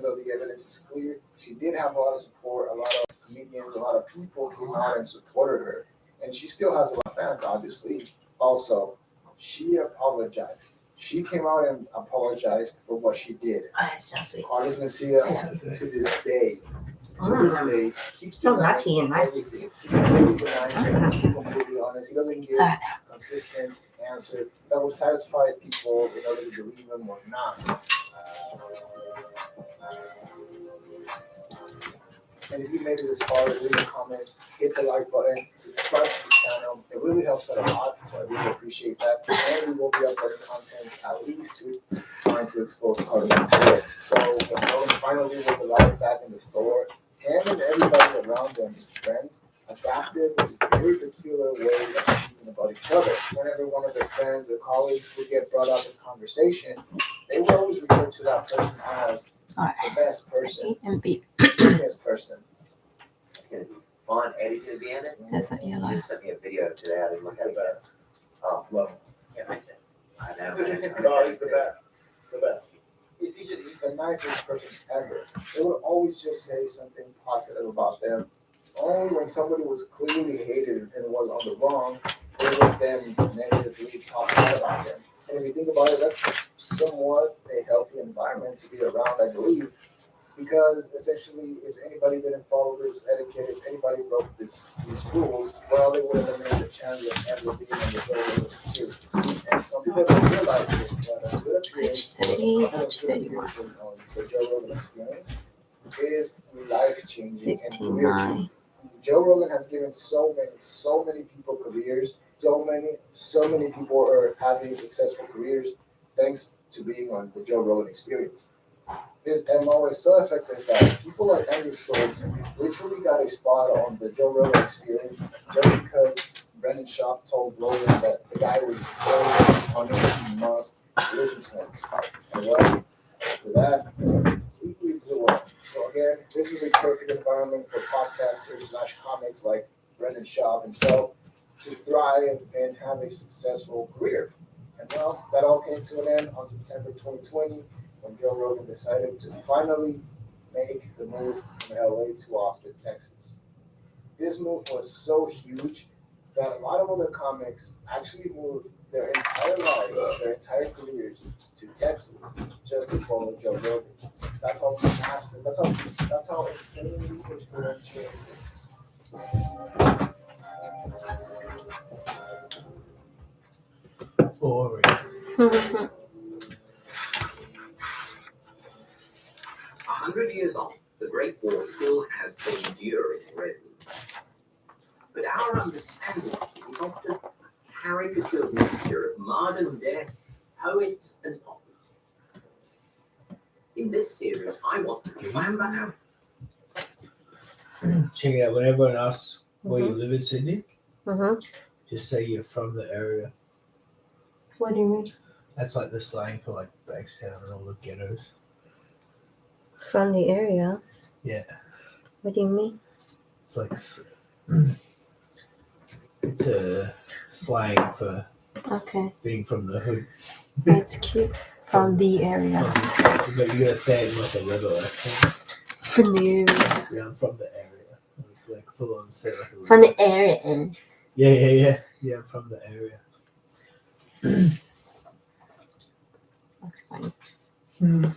though the evidence is clear, she did have a lot of support. A lot of comedians, a lot of people came out and supported her, and she still has a lot of fans, obviously. Also, she apologized. She came out and apologized for what she did. Oh, that sounds sweet. Artist Messiah, to this day, keeps So denying nutty and nice. everything. He completely denies it. He's completely honest. He doesn't give consistent answer that would satisfy people in order to believe him or not. And if you made it this far, leave a comment, hit the like button, subscribe to the channel. It really helps out a lot, so I really appreciate that. And we will be uploading content at least trying to expose Artist Messiah. So when Rowan finally was allowed back in the store, him and everybody around them, his friends, adapted this very peculiar way of speaking about each other. Whenever one of their friends or colleagues would get brought up in conversation, they would always refer to that person as the best person, the genius person. It's gonna be fun. Eddie's gonna be in it. That's what you like. Just sent me a video today. I didn't look at it yet. Oh, Love him. yeah, I said. I know. No, he's the best. The best. He's the nicest person ever. They would always just say something positive about them. Only when somebody was clearly hated and was on the wrong, they would then negatively talk bad about them. And if you think about it, that's somewhat a healthy environment to be around, I believe. Because essentially, if anybody didn't follow this etiquette, if anybody broke these rules, well, they would have made the chance of ever being on the Joe Rogan Experience. And some people don't realize this, but a good appearance, H30, on the Joe Rogan Experience is life-changing and career-changing. Joe Rogan has given so many people careers. So many people are having successful careers thanks to being on the Joe Rogan Experience. His MO is so effective that people like Andrew Schultz literally got a spot on the Joe Rogan Experience just because Brendan Schaub told Rogan that the guy was very funny and you must listen to him. And well, after that, completely blew up. So again, this was a perfect environment for podcasters / comics like Brendan Schaub himself to thrive and have a successful career. And well, that all came to an end on September 2020 when Joe Rogan decided to finally make the move from LA to Austin, Texas. This move was so huge that a lot of other comics actually moved their entire lives, their entire careers to Texas just to follow Joe Rogan. That's how massive, that's how insanely influential. Boring. 100 years on, the Great War still has enduring resonance. But our understanding of it is often a caricatured mixture of modern day poets and poets. In this series, I want to plan that out. Check it out. When everyone asks where you live in Sydney, Mm-hmm. just say you're from the area. What do you mean? That's like the slang for like Bankstown and all the ghettos. From the area? Yeah. What do you mean? It's like it's a slang for being from the hood. That's cute. From the area. But you gotta say it like a rebel accent. From the area. Yeah, I'm from the area. Like full on say like a rebel. From the area. Yeah. Yeah, I'm from the area. That's funny. We're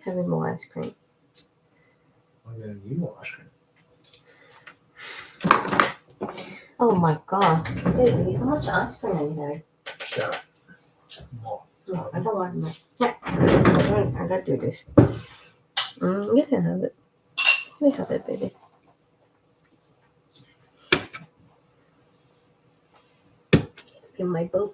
having more ice cream. I'm gonna need more ice cream. Oh my god. Baby, how much ice cream are you having? Shut up. More. No, I don't want more. Yeah. I gotta do this. You can have it. We have it, baby. In my boat.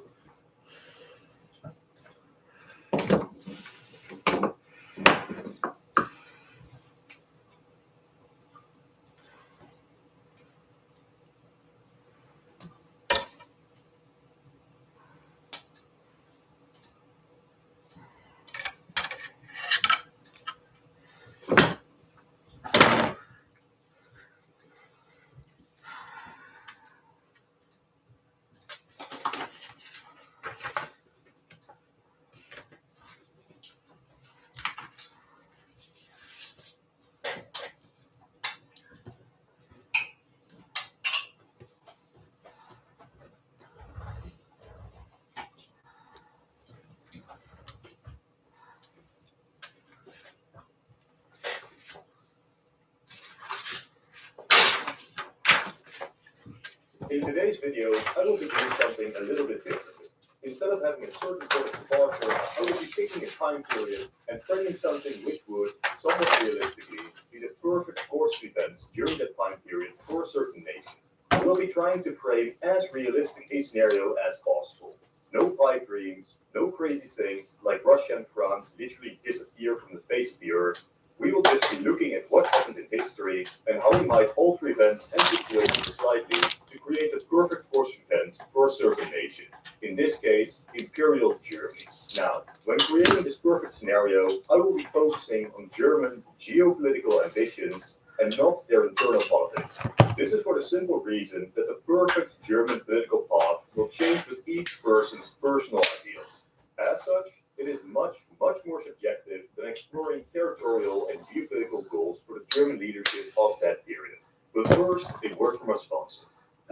In today's video, I will be doing something a little bit different. Instead of having a certain point of departure, I will be taking a time period and framing something which would, somewhat realistically, be the perfect course of events during that time period for a certain nation. I will be trying to frame as realistic a scenario as possible. No pipe dreams, no crazy things like Russia and France literally disappear from the face of the earth. We will just be looking at what happened in history and how we might alter events and situations slightly to create the perfect course of events for a certain nation. In this case, Imperial Germany. Now, when creating this perfect scenario, I will be focusing on German geopolitical ambitions and not their internal politics. This is for the simple reason that the perfect German political path will change with each person's personal ideals. As such, it is much more subjective than exploring territorial and geopolitical goals for the German leadership of that period. But first, a word from our sponsor.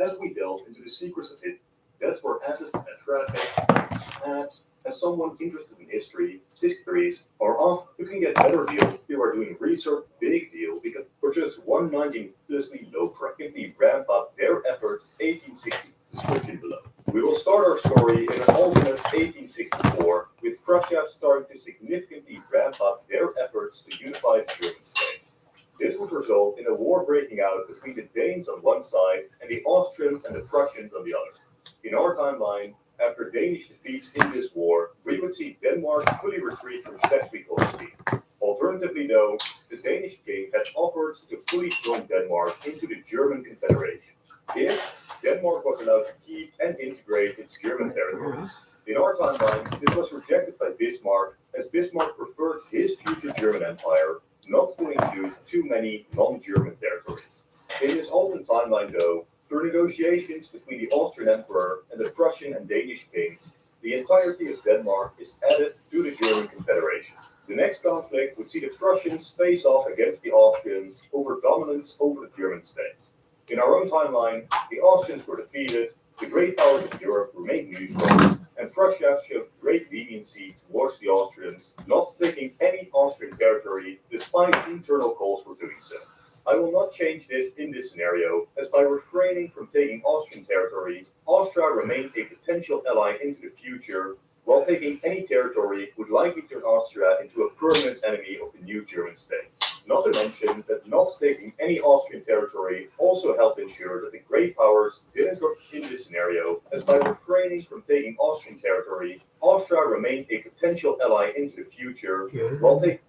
As we delve into the secrets of it, that's where Atlas and traffic, ads, as someone interested in histories are off, you can get better deals if you are doing research, big deal, because for just $1.19 low practically ramp up their efforts 1860. Description below. We will start our story in an alternate 1864, with Prussia starting to significantly ramp up their efforts to unify the German states. This would result in a war breaking out between the Danes on one side and the Austrians and the Prussians on the other. In our timeline, after Danish defeats in this war, we would see Denmark fully retreat from Schleswig-Holstein. Alternatively, though, the Danish king had offered to fully join Denmark into the German Confederation, if Denmark was allowed to keep and integrate its German territories. In our timeline, this was rejected by Bismarck, as Bismarck preferred his future German empire not to include too many non-German territories. In this alternate timeline, though, through negotiations between the Austrian emperor and the Prussian and Danish kings, the entirety of Denmark is added to the German Confederation. The next conflict would see the Prussians face off against the Austrians over dominance over the German states. In our own timeline, the Austrians were defeated, the great powers of Europe remained neutral, and Prussia showed great leniency towards the Austrians, not taking any Austrian territory despite internal calls for doing so. I will not change this in this scenario, as by refraining from taking Austrian territory, Austria remained a potential ally into the future, while taking any territory would likely turn Austria into a permanent enemy of the new German state. Not to mention that not taking any Austrian territory also helped ensure that the great powers didn't work in this scenario, as by refraining from taking Austrian territory, Austria remained a potential ally into the future, while taking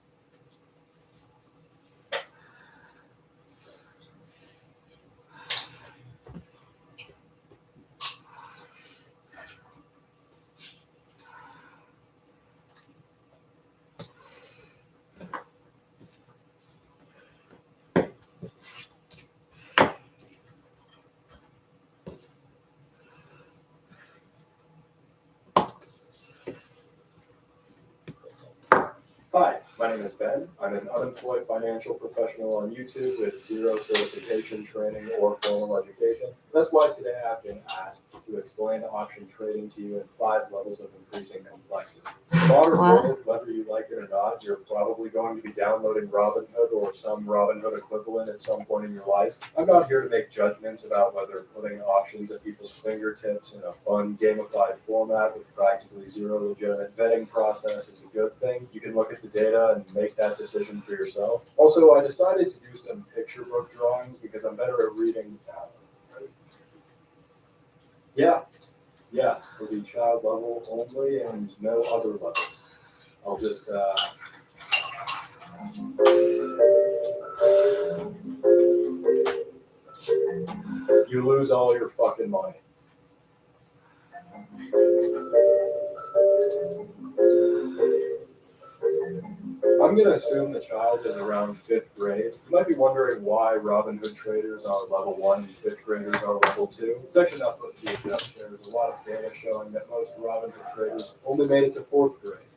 Hi, my name is Ben. I'm an unemployed financial professional on YouTube with zero certification, training, or formal education. That's why today I've been asked to explain option trading to you in 5 levels of increasing complexity. Modern world, whether you like it or not, you're probably going to be downloading Robinhood or some Robinhood equivalent at some point in your life. I'm not here to make judgments about whether putting options at people's fingertips in a fun, gamified format with practically zero legitimate vetting process is a good thing. You can look at the data and make that decision for yourself. Also, I decided to do some picture book drawings because I'm better at reading. Yeah, for the child level only and no other levels. I'll just, you lose all your fucking money. I'm going to assume the child is around 5th grade. You might be wondering why Robinhood traders are level 1 and 5th graders are level 2. It's actually not supposed to be a joke. There's a lot of data showing that most Robinhood traders only made it to 4th grade.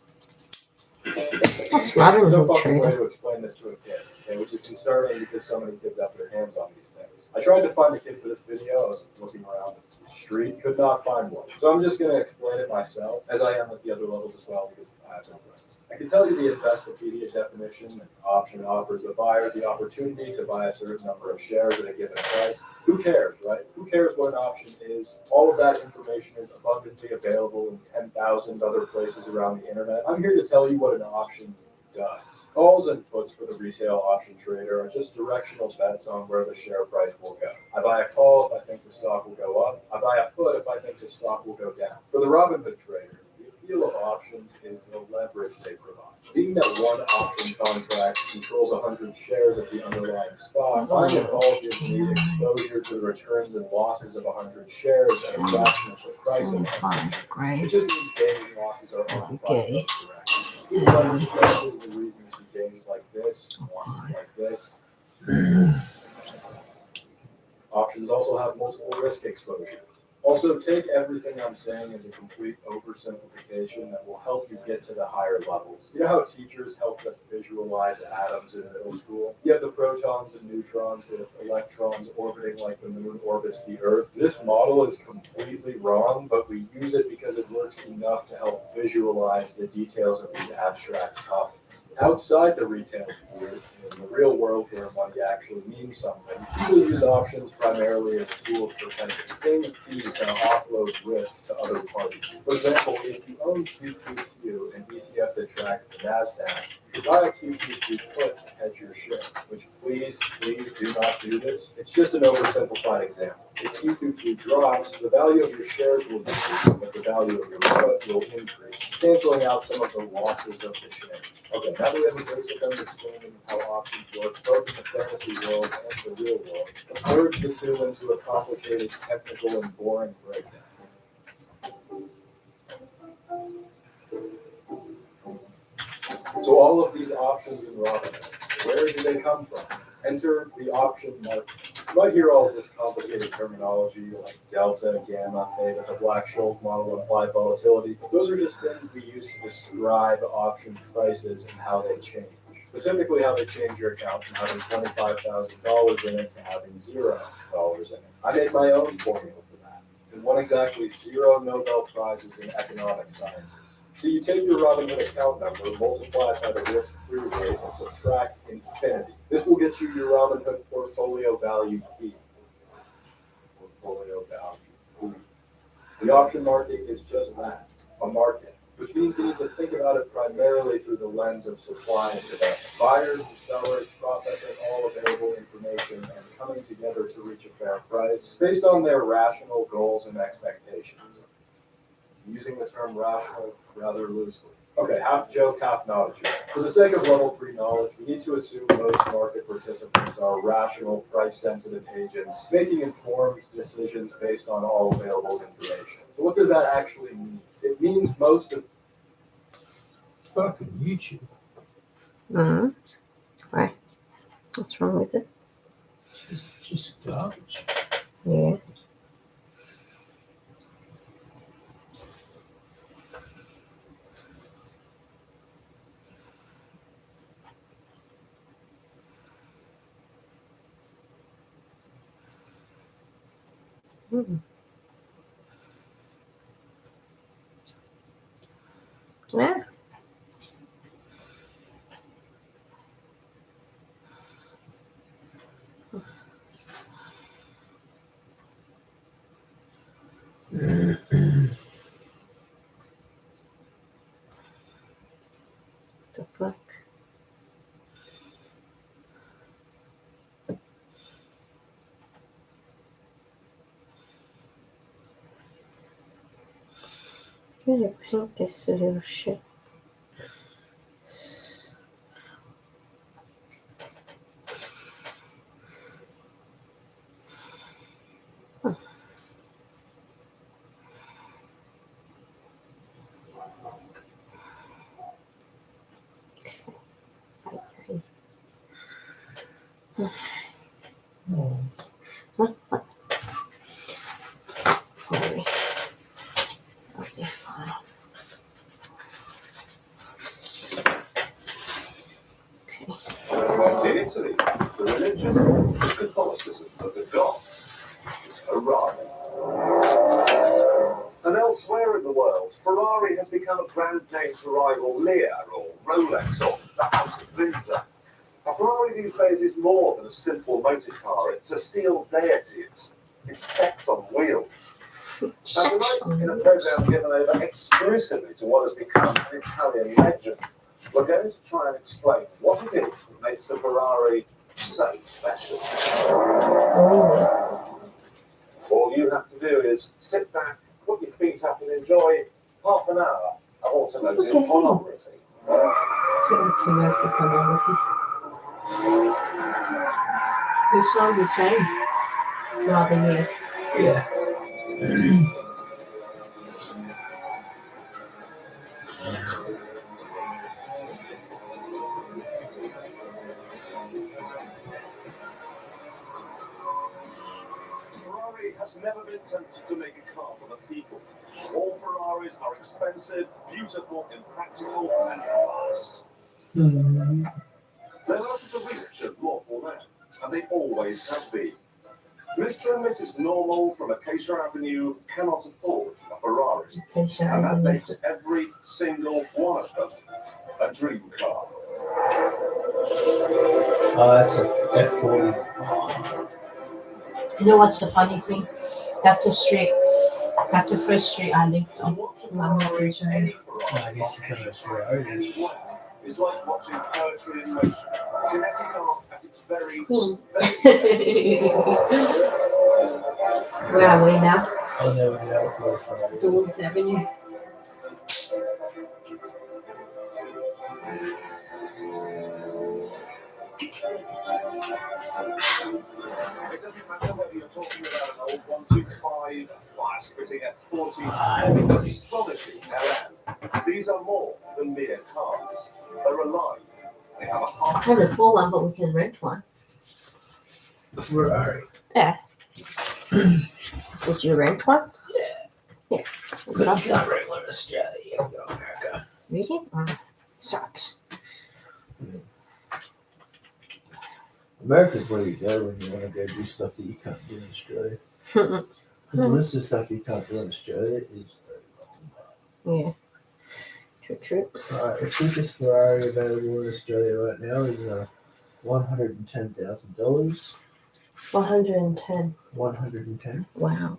That's There's no Robinhood fucking way trading. to explain this to a kid, okay, which is concerning because so many kids have their hands on these things. I tried to find a kid for this video. I was looking around the street, could not find one. So I'm just going to explain it myself, as I am with the other levels as well, because I have no friends. I can tell you the Investopedia definition. An option offers the buyer the opportunity to buy a certain number of shares at a given price. Who cares, right? Who cares what an option is? All of that information is abundantly available in 10,000 other places around the internet. I'm here to tell you what an option does. Calls and puts for the retail option trader are just directional bets on where the share price will go. I buy a call if I think the stock will go up. I buy a put if I think the stock will go down. For the Robinhood trader, the appeal of options is the leverage they provide. Being that one option contract controls 100 shares of the underlying stock, buying a call gives me exposure to the returns and losses of 100 shares at a fraction of the price of it. 75 gray. It just means gains and losses are amplified Okay. both directions. It's like the reason you see gains like this, losses like this. Options also have multiple risk exposures. Also, take everything I'm saying as a complete oversimplification that will help you get to the higher levels. You know how teachers helped us visualize atoms in middle school? You have the protons and neutrons with electrons orbiting like the moon orbits the Earth. This model is completely wrong, but we use it because it works enough to help visualize the details of these abstract topics. Outside the retail sphere, in the real world where money actually means something, people use options primarily as tools for paying fees and offload risk to other parties. For example, if you own QQQ, an ETF that tracks the NASDAQ, you buy a QQQ put to hedge your shares, which please do not do this. It's just an oversimplified example. If QQQ drops, the value of your shares will decrease, but the value of your put will increase, canceling out some of the losses of the shares. Okay, now we have a basic understanding of how options work, both in the fantasy world and the real world. Let's merge the two into a complicated, technical, and boring breakdown. So all of these options in Robinhood, where do they come from? Enter the option market. You might hear all of this complicated terminology like delta, gamma, theta, the Black-Scholes model, implied volatility. Those are just things we use to describe option prices and how they change. Specifically how they change your account from having $25,000 in it to having $0 in it. I made my own formula for that, and won exactly 0 Nobel Prizes in economic sciences. So you take your Robinhood account number, multiply it by the risk-free rate, and subtract infinity. This will get you your Robinhood portfolio value P. Portfolio value P. The option market is just that, a market, which means we need to think about it primarily through the lens of supply and demand. Buyers and sellers processing all available information and coming together to reach a fair price based on their rational goals and expectations. Using the term rational rather loosely. Okay, half joke, half not a joke. For the sake of level 3 knowledge, we need to assume most market participants are rational, price-sensitive agents, making informed decisions based on all available information. So what does that actually mean? It means most of... Fucking YouTube. Mm-hmm. Why? What's wrong with it? It's just garbage. Yeah. Mm. Yeah. The fuck? I'm gonna paint this little shit. Oh, What? Sorry. Okay, fine. Okay. In Italy, the religion and Catholicism of the dog is Ferrari. And elsewhere in the world, Ferrari has has become a brand name to rival Lear or Rolex or the House of Windsor. A Ferrari these days is more than a simple motor car. It's a steel deity. It's sex on wheels. Now, tonight, in a program given over exclusively to what has become an Italian legend, we're going to try and explain what it is that makes the Ferrari so special. All you have to do is sit back, put your feet up, and enjoy half an hour of automotive pornography. Automotive pornography. It sounds the same throughout the years. Yeah. Ferrari has never been tempted to make a car for the people. All Ferraris are expensive, beautiful, impractical, and fast. They're not for the rich and lawful men, and they always have been. Mr. and Mrs. Normal from Acacia Avenue cannot afford a Ferrari, and that makes every single one of them a dream car. Oh, that's a F40. Oh. You know what's the funny thing? That's a street. That's the first street I lived on. Well, I guess you can have a Ferrari. It's like watching poetry in motion. Kinetic art at its very Where are we now? I'll never get out for a Ferrari. Dawes Avenue. It doesn't matter whether you're talking about an old 125 fire-spitting F40 or astonishing LM. These are more than mere cars. They're alive. They have a I heart. have a full one, but we can rent one. A Ferrari. Would you rent one? But you can't rent one in Australia. You can go to America. Really? Sucks. America's where you go when you want to go do stuff that you can't do in Australia. Because the list of stuff you can't do in Australia is very long. Yeah. True. Alright, the cheapest Ferrari available in Australia right now is $110,000. 110. 110. Wow.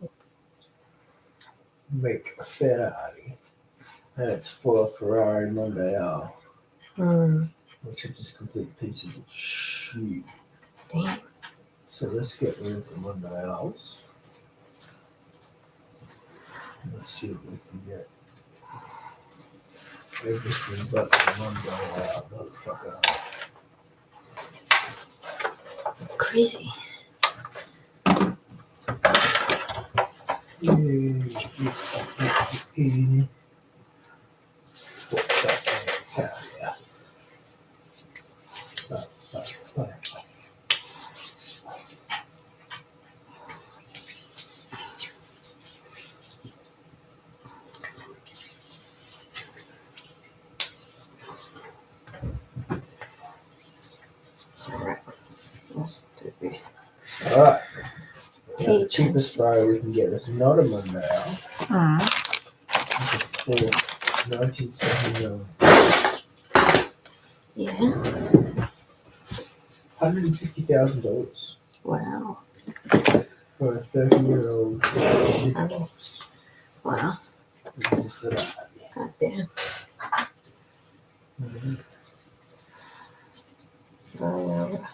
Make a Ferrari. And it's for a Ferrari Mondeo, which are just complete pieces of shit. Damn. So let's get rid of the Mondeos. Let's see what we can get. Everything but the Mondeo, motherfucker. Crazy. Alright. Let's do this. Alright. Now, the cheapest Ferrari we can get that's not a Mondeo is a Ford 1979. Yeah. $150,000 Wow. for a 30-year-old box. Wow. This is a Ferrari. God damn. Well,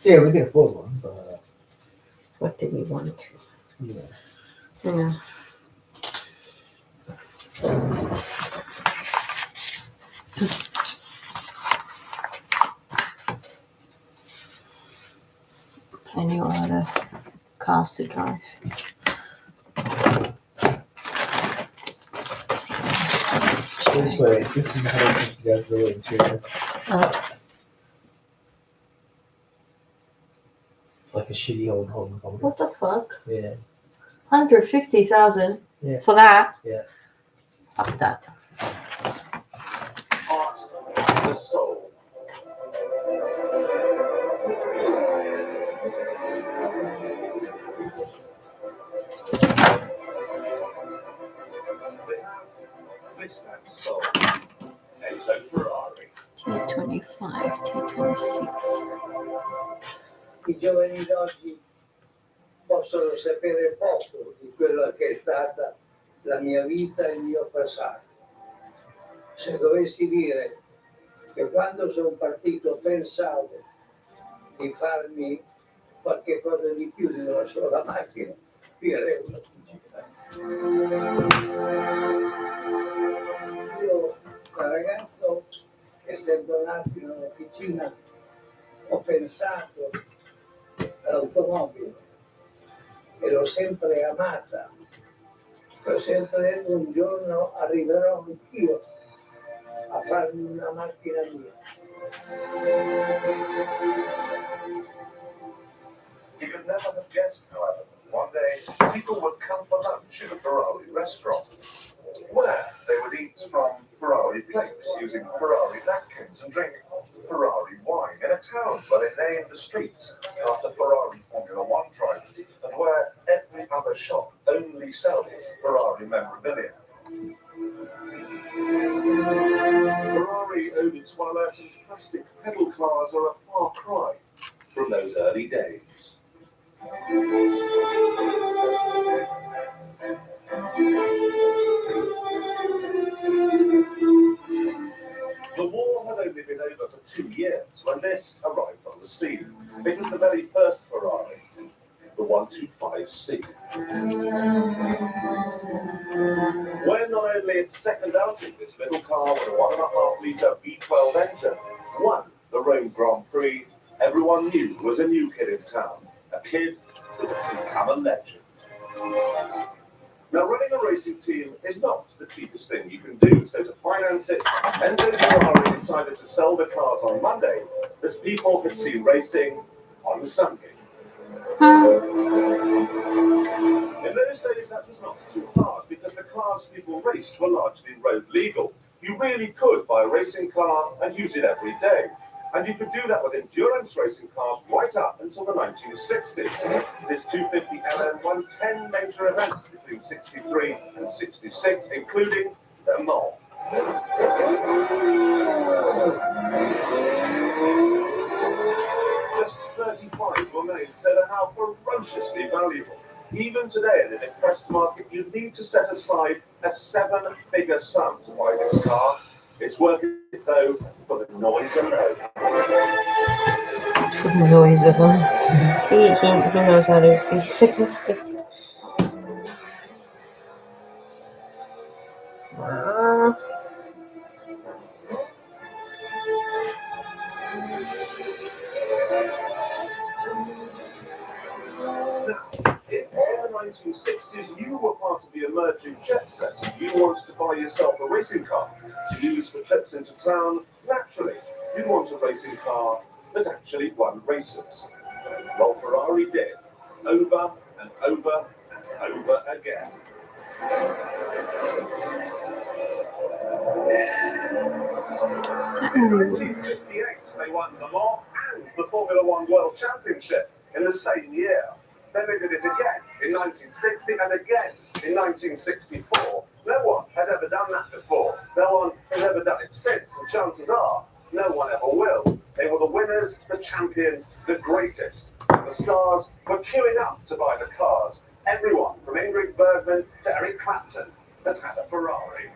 Yeah, we can afford one, but what do we want to? yeah. Yeah. Plenty of other cars to drive. This way, this is $150,000 interior. It's like a shitty old Holden Company. What the fuck? Yeah. 150,000 Yeah. for that? Yeah. Fuck that. Heart, the soul. They have this stands for Enzo Ferrari. T25, T26. I giovani d'oggi possono sapere poco di quello che è stata la mia vita e il mio passato. Se dovessi dire che quando sono partito pensavo di farmi qualche cosa di più di una sola macchina, direi una pubblicità. Io da ragazzo, essendo nato in un'officina, ho pensato all'automobile e l'ho sempre amata. Ho sempre detto un giorno arriverò anch'io a farmi una macchina mia. He could never have guessed, however, one day people would come for lunch in a Ferrari restaurant, where they would eat from Ferrari plates using Ferrari napkins and drink Ferrari wine in a town where they named the streets after Ferrari Formula One drivers and where every other shop only sells Ferrari memorabilia. Ferrari owed its wallet and plastic pedal cars are a far cry from those early days. The war had only been over for 2 years when this arrived on the scene. It was the very first Ferrari, the 125C. When only its second outing, this little car with a 1.5 litre V12 engine won the Rome Grand Prix, everyone knew was a new kid in town, a kid who had become a legend. Now, running a racing team is not the cheapest thing you can do, so to finance it, Enzo Ferrari decided to sell the cars on Monday that people could see racing on Sunday. In those days, that was not too hard because the cars people raced were largely road legal. You really could buy a racing car and use it every day. And you could do that with endurance racing cars right up until the 1960s. This 250LM won 10 major events between 63 and 66, including Le Mans. Just 35 were made, so they're now ferociously valuable. Even today, in the depressed market, you need to set aside a 7-figure sum to buy this car. It's worth it, though, for the noise alone. The noise alone. He knows how to be sarcastic. In the 1960s, you were part of the emerging jet set. You wanted to buy yourself a racing car to use for trips into town. Naturally, you'd want a racing car that actually won races. Well, Ferrari did, over and over and over again. In 1958, they won the Mans and the Formula One World Championship in the same year. Then they did it again in 1960 and again in 1964. No one had ever done that before. No one has ever done it since, and chances are no one ever will. They were the winners, the champions, the greatest. The stars were queuing up to buy the cars. Everyone from Ingrid Bergman to Eric Clapton has had a Ferrari.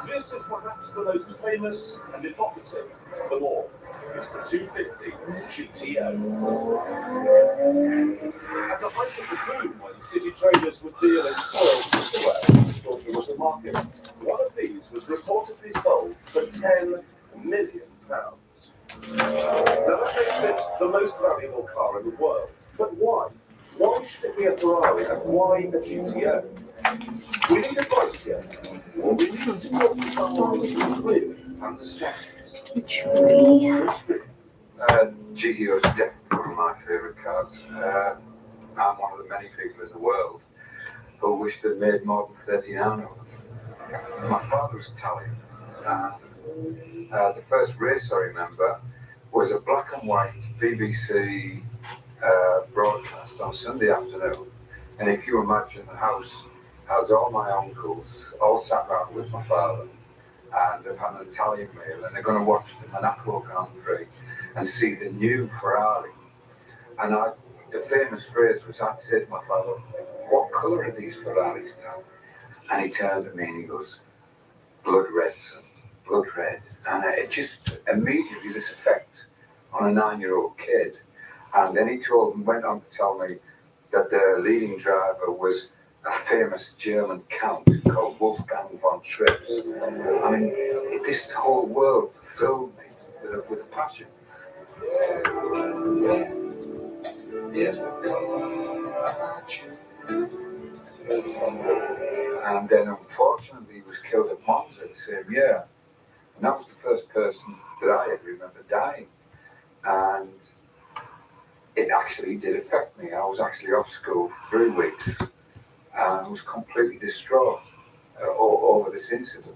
This is perhaps the most famous and evocative of them all. It's the 250 GTO. At the height of the boom, when city traders would deal in soiled silverware, thought there was a market. One of these was reportedly sold for £10 million. Now that makes it the most valuable car in the world. But why? Why should it be a Ferrari and why a GTO? We need advice here. Or we need to talk to someone who really understands. GTO is definitely one of my favourite cars. I'm one of the many people in the world who wish they'd made more than 13 out of them. My father was Italian, and the first race I remember was a black and white BBC broadcast on Sunday afternoon. And if you imagine the house as all my uncles all sat round with my father and they've had an Italian meal and they're going to watch the Monaco Grand Prix and see the new Ferrari. And the famous phrase was, I'd say to my father, what colour are these Ferraris now? And he turned to me and he goes, blood red, son, blood red. And it just immediately this effect on a 9-year-old kid. And then he went on to tell me that the leading driver was a famous German count called Wolfgang von Trips. I mean, this whole world filled me with a passion. Yes, and then unfortunately he was killed at Monza the same year. And that was the first person that I ever remember dying. And it actually did affect me. I was actually off school for 3 weeks and was completely distraught over this incident.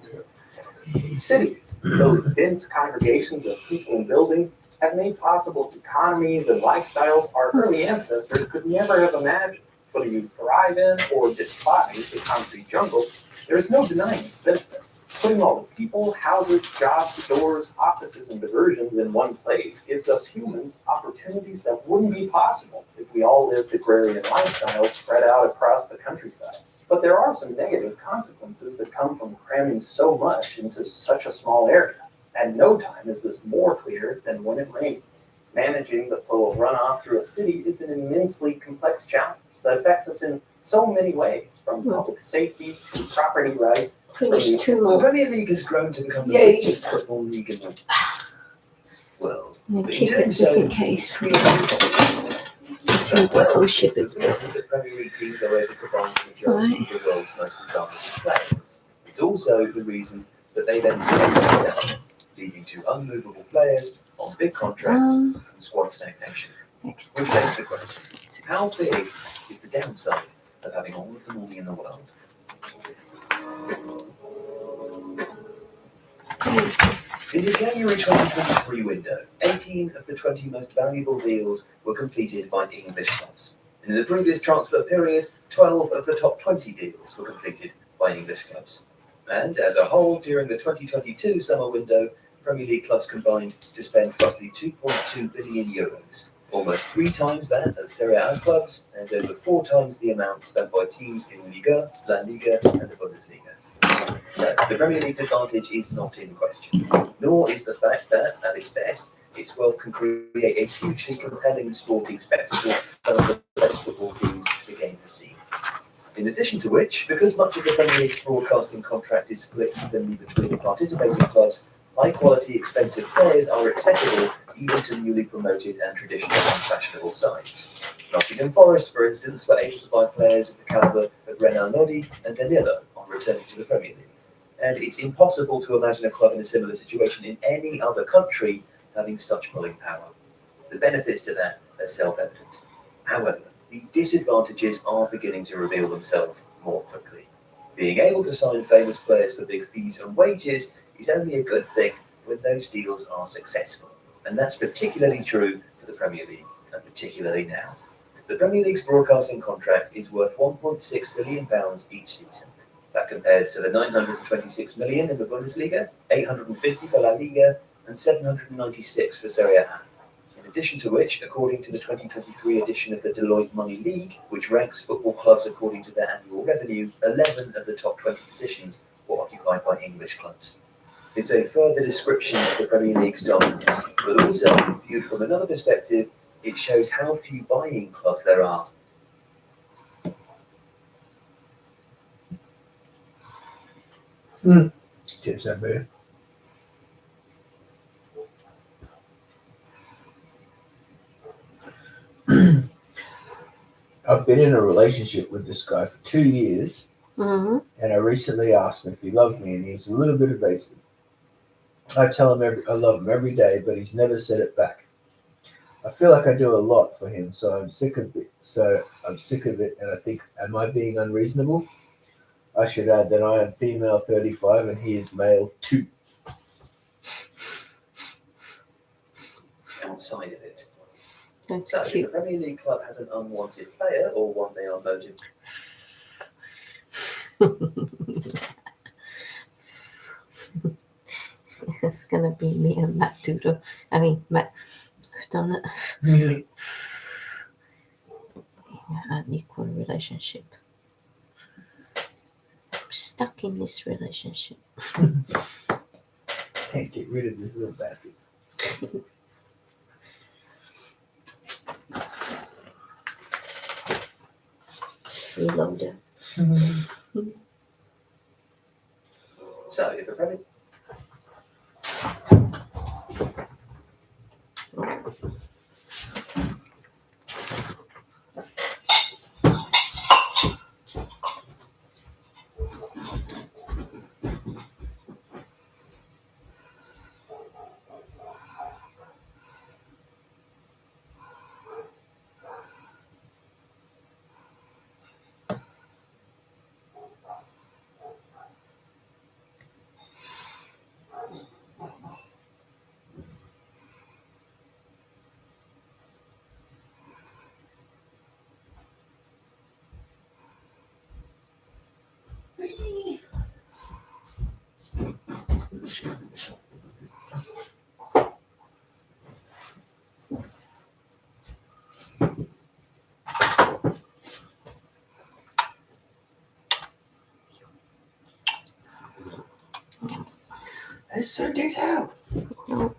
Cities, those dense congregations of people and buildings, have made possible economies and lifestyles our early ancestors could never have imagined. Whether you thrive in or despise the concrete jungle, there is no denying its benefits. Putting all the people, houses, jobs, stores, offices, and diversions in one place gives us humans opportunities that wouldn't be possible if we all lived agrarian lifestyles spread out across the countryside. But there are some negative consequences that come from cramming so much into such a small area. At no time is this more clear than when it rains. Managing the flow of runoff through a city is an immensely complex challenge that affects us in so many ways, from public safety to property rights. Finish 2 The more. Premier League has grown to become the richest football league in the world. I'm going But to in keep doing it just so, in case. three things. Until Battleship is The reason the Premier League teams are able to buy the majority of the world's most desirable players. It's also the reason that they then spend and sell, leading to unmovable players on big contracts and squad stagnation. Next Which time. begs the question, how big is the downside of having all of the money in the world? In the January 2023 window, 18 of the 20 most valuable deals were completed by English clubs. In the previous transfer period, 12 of the top 20 deals were completed by English clubs. And as a whole, during the 2022 summer window, Premier League clubs combined to spend roughly 2.2 billion euros, almost 3 times that of Serie A clubs, and over 4 times the amount spent by teams in Liga, La Liga, and the Bundesliga. So, the Premier League's advantage is not in question, nor is the fact that, at its best, its wealth can create a hugely compelling sporting spectacle some of the best football teams the game has seen. In addition to which, because much of the Premier League's broadcasting contract is split evenly between the participating clubs, high-quality, expensive players are accessible even to newly promoted and traditional unfashionable sides. Nottingham Forest, for instance, were able to buy players of the calibre of Renan Lodi and Danilo on returning to the Premier League. And it's impossible to imagine a club in a similar situation in any other country having such pulling power. The benefits to that are self-evident. However, the disadvantages are beginning to reveal themselves more quickly. Being able to sign famous players for big fees and wages is only a good thing when those deals are successful. And that's particularly true for the Premier League, and particularly now. The Premier League's broadcasting contract is worth £1.6 billion each season. That compares to the 926 million in the Bundesliga, 850 for La Liga, and 796 for Serie A. In addition to which, according to the 2023 edition of the Deloitte Money League, which ranks football clubs according to their annual revenue, 11 of the top 20 positions were occupied by English clubs. It's a further description of the Premier League's dominance, but also, viewed from another perspective, it shows how few buying clubs there are. Cheers, everybody. I've been in a relationship with this guy for 2 years, and I recently asked him if he loved me, and he was a little bit evasive. I tell him I love him every day, but he's never said it back. I feel like I do a lot for him, so I'm sick of it, and I think, am I being unreasonable? I should add that I am female 35 and he is male 2. Outside of it. That's So, if cute. the Premier League club has an unwanted player or one they are It's gonna be me and Matt Doodle. I mean, Matt Donut. An equal relationship. I'm stuck in this relationship. Can't get rid of this little bastard. Reloaded. So, if you're ready, Let's sort this out. No.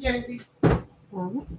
Mhm.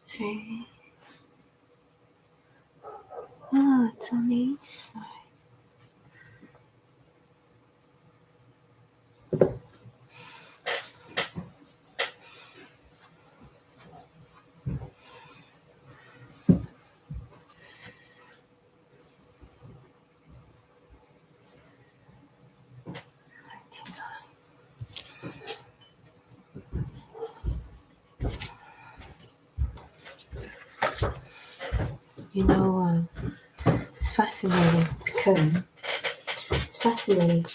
Okay. Oh, it's on the east side. You know, it's fascinating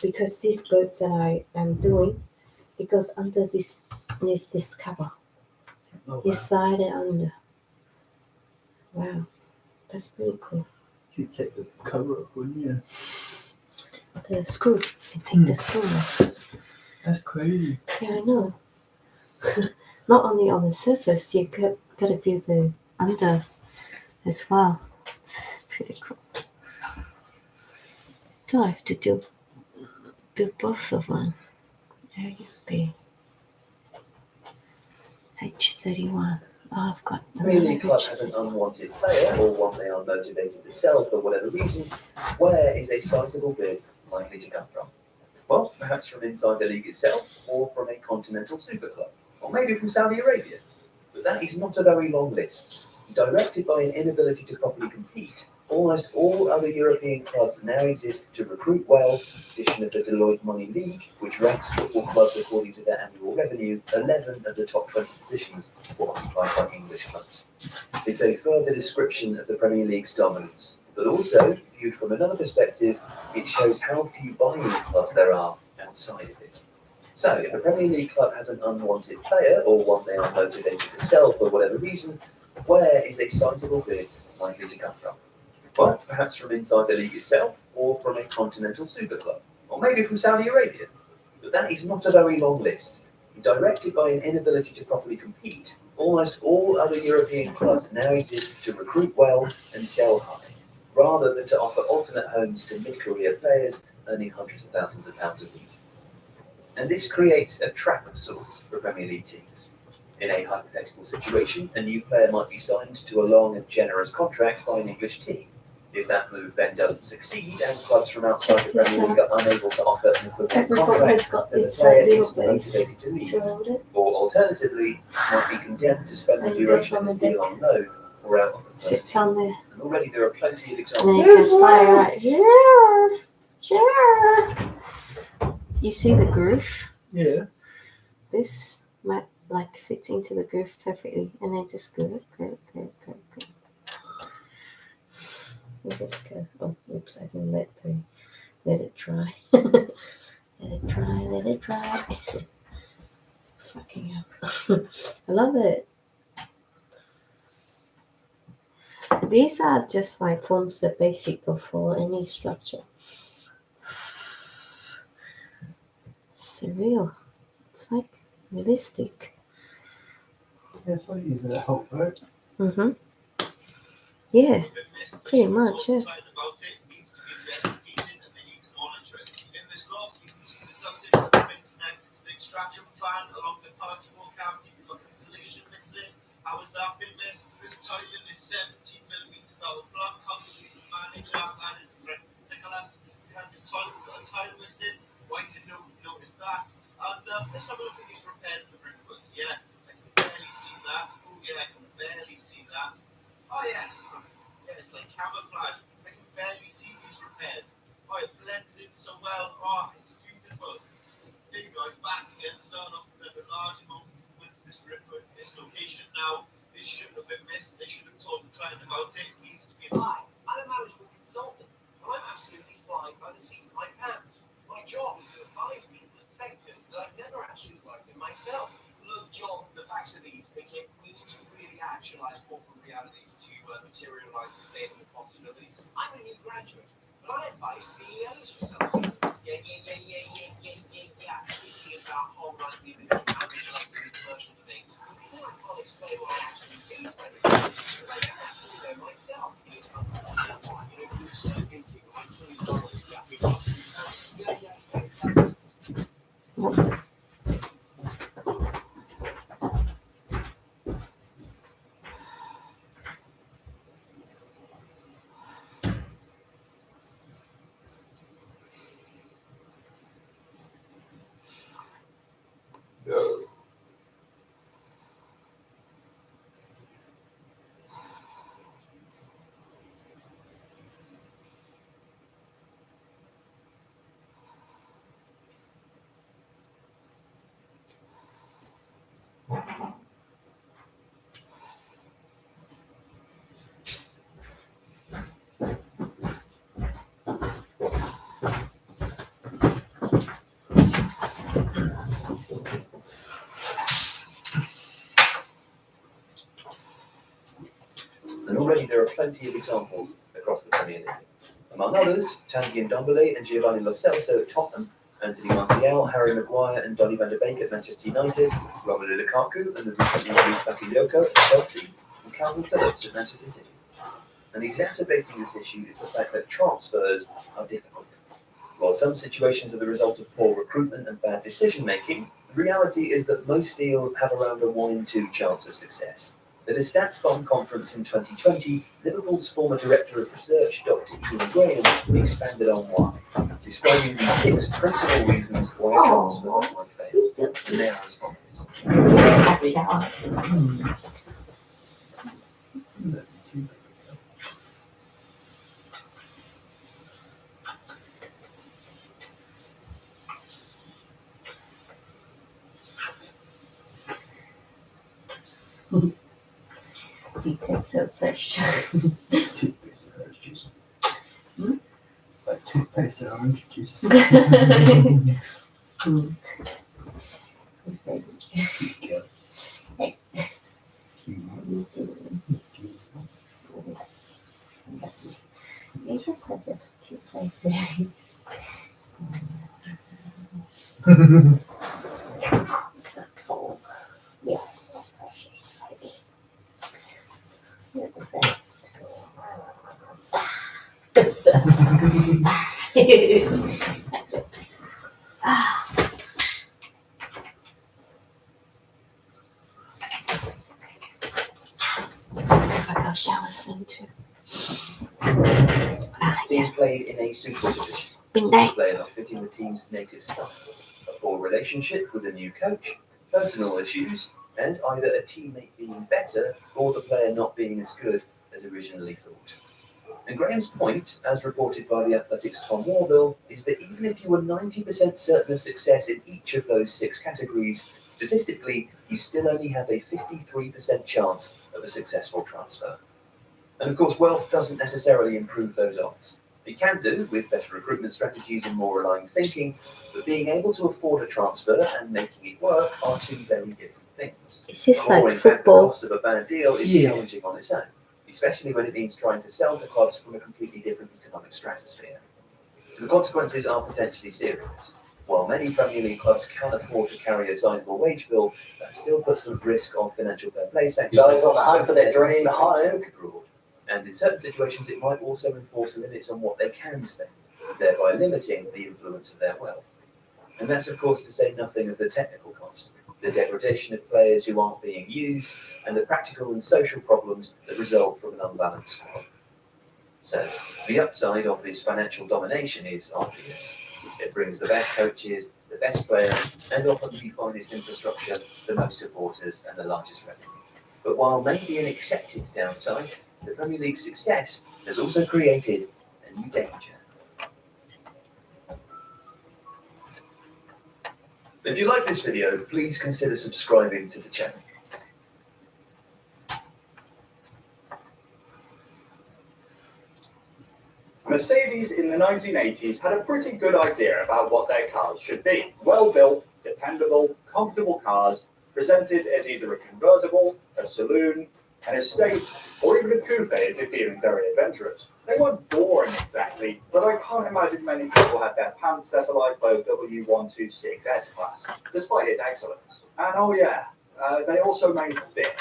because these boats that I am doing, it goes under this cover. Oh, You slide it under. Wow, that's pretty cool. You take the cover off, wouldn't you? The screw, you can take the screw off. That's crazy. Yeah, I know. Not only on the surface, you gotta view the under as well. It's pretty cool. Do I have to do both of them? Area B. H31. Oh, I've got The Premier League club H31. has an unwanted player or one they are motivated to sell for whatever reason. Where is a sizable bid likely to come from? Well, perhaps from inside the league itself or from a continental super club, or maybe from Saudi Arabia. But that is not a very long list. Directed by an inability to properly compete, almost all other European clubs now exist to recruit well. Edition of the Deloitte Money League, which ranks football clubs according to their annual revenue, 11 of the top 20 positions were occupied by English clubs. It's a further description of the Premier League's dominance, but also, viewed from another perspective, it shows how few buying clubs there are outside of it. So, if a Premier League club has an unwanted player or one they are motivated to sell for whatever reason, where is a sizable bid likely to come from? Well, perhaps from inside the league itself or from a continental super club, or maybe from Saudi Arabia. But that is not a very long list. Directed by an inability to properly compete, almost all other European clubs now exist to recruit well and sell high, rather than to offer alternate homes to mid-career players earning hundreds of thousands of pounds a week. And this creates a trap of sorts for Premier League teams. In a hypothetical situation, a new player might be signed to a long and generous contract by an English team. If that move then doesn't succeed and clubs from outside the Premier League are unable to offer an equivalent Everybody's contract, got then the its player little is base motivated to leave, to hold it. or alternatively, might be condemned to spend the And duration of from his the deal on loan or out of the first Sits team. on there. And already there are plenty of And then examples. you can slide right. Sure. You see the groove? Yeah. This might like fit into the groove perfectly. And then just go. You just go. Oh, oops, I didn't let it dry. Let it dry. Fucking hell. I love it. These are just like forms the basic of for any structure. Surreal. It's like realistic. That's like you that hope, right? Mm-hmm. Yeah, pretty much, yeah. Now, this shouldn't have been missed. They should have told the client about it. It needs to be live. I'm a management consultant, and I'm absolutely flying by the seat of my pants. My job is to advise people in sectors that I've never actually worked in myself. Look, John, the facts are these. Okay, we need to really actualize corporate realities to materialize sustainable possibilities. I'm a new graduate, but I advise CEOs for something. Yeah. Thinking about whole life living and related commercial domains. I can't explain what I actually do to anyone, because I don't actually know myself. Good thinking, actually knowledge, No. And already there are plenty of examples across the Premier League. Among others, Tanguy Ndombele and Giovanni Lo Celso at Tottenham, Anthony Martial, Harry Maguire and Donny van de Beek at Manchester United, Romelu Lukaku and the recently released Bakayoko at Chelsea, and Calvin Phillips at Manchester City. And exacerbating this issue is the fact that transfers are difficult. While some situations are the result of poor recruitment and bad decision-making, the reality is that most deals have around a 1 in 2 chance of success. At a StatsBomb conference in 2020, Liverpool's former director of research, Dr. Ian Graham, expanded on why, describing the 6 principal reasons why a transfer might fail. And they are as follows. You take so fresh. Toothpaste and orange juice. Like toothpaste and orange juice. Yeah. Hey. You do. You're just such a cute place, really. Oh, you're so precious, baby. You're the best. I go shower soon too. Being played in a suitable position. Been there. Player not fitting the team's native style. A poor relationship with a new coach, personal issues, and either a teammate being better or the player not being as good as originally thought. And Graham's point, as reported by The Athletic's Tom Warville, is that even if you were 90% certain of success in each of those 6 categories, statistically, you still only have a 53% chance of a successful transfer. And of course, wealth doesn't necessarily improve those odds. It can do, with better recruitment strategies and more aligned thinking, but being able to afford a transfer and making it work are 2 very different things. It's just Or, like in fact, football. the cost of a bad deal is challenging on its own, especially when it means trying to sell to clubs from a completely different economic stratosphere. So the consequences are potentially serious. While many Premier League clubs can afford to carry a sizable wage bill, that still puts them at risk of financial fair play sanctions. Guys on the hunt for their dream home. And in certain situations, it might also enforce limits on what they can spend, thereby limiting the influence of their wealth. And that's, of course, to say nothing of the technical cost, the degradation of players who aren't being used, and the practical and social problems that result from an unbalanced squad. So, the upside of this financial domination is obvious. It brings the best coaches, the best players, and often the finest infrastructure, the most supporters, and the largest revenue. But while maybe an accepted downside, the Premier League's success has also created a new danger. If you like this video, please consider subscribing to the channel. Mercedes in the 1980s had a pretty good idea about what their cars should be. Well-built, dependable, comfortable cars presented as either a convertible, a saloon, an estate, or even a coupe if you're feeling very adventurous. They weren't boring exactly, but I can't imagine many people had their pants set alight by a W126 S-Class, despite its excellence. And oh yeah, they also made this.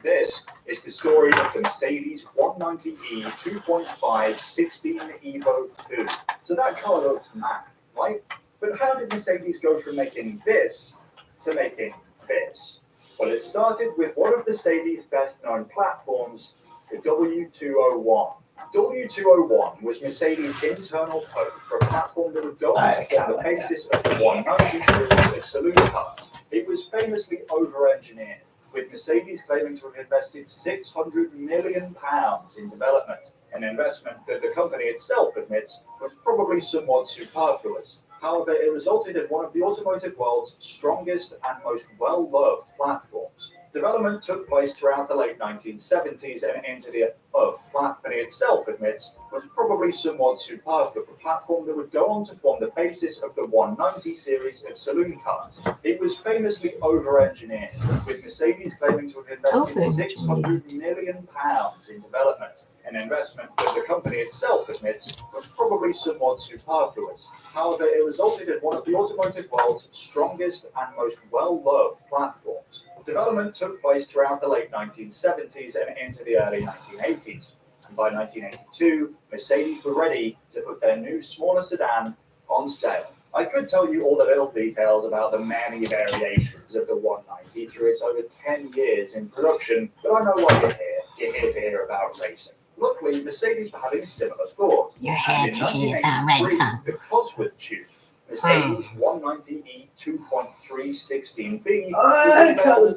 This is the story of the Mercedes 190E 2.5 16 Evo 2. So that car looks mad, right? But how did Mercedes go from making this to making this? Well, it started with one of Mercedes' best-known platforms, the W201. W201 was Mercedes' internal code for a platform that would go on to form the basis of the 190 series of saloon cars. It was famously over-engineered, with Mercedes claiming to have invested £600 million in development, an investment that the company itself admits was probably somewhat superfluous. However, it resulted in one of the automotive world's strongest and most well-loved platforms. Development took place throughout the late 1970s and into the company itself admits was probably somewhat superfluous, a platform that would go on to form the basis of the 190 series of saloon cars. It was famously over-engineered, with Mercedes claiming to have invested £600 million in development, an investment that the company itself admits was probably somewhat superfluous. However, it resulted in one of the automotive world's strongest and most well-loved platforms. Development took place throughout the late 1970s and into the early 1980s. And by 1982, Mercedes were ready to put their new smaller sedan on sale. I could tell you all the little details about the many variations of the 190 through its over 10 years in production, but I know why you're here. You're here to hear about racing. Luckily, Mercedes were having similar thoughts. You're here to hear about racing. The Cosworth tube, Mercedes 190E 2.316B,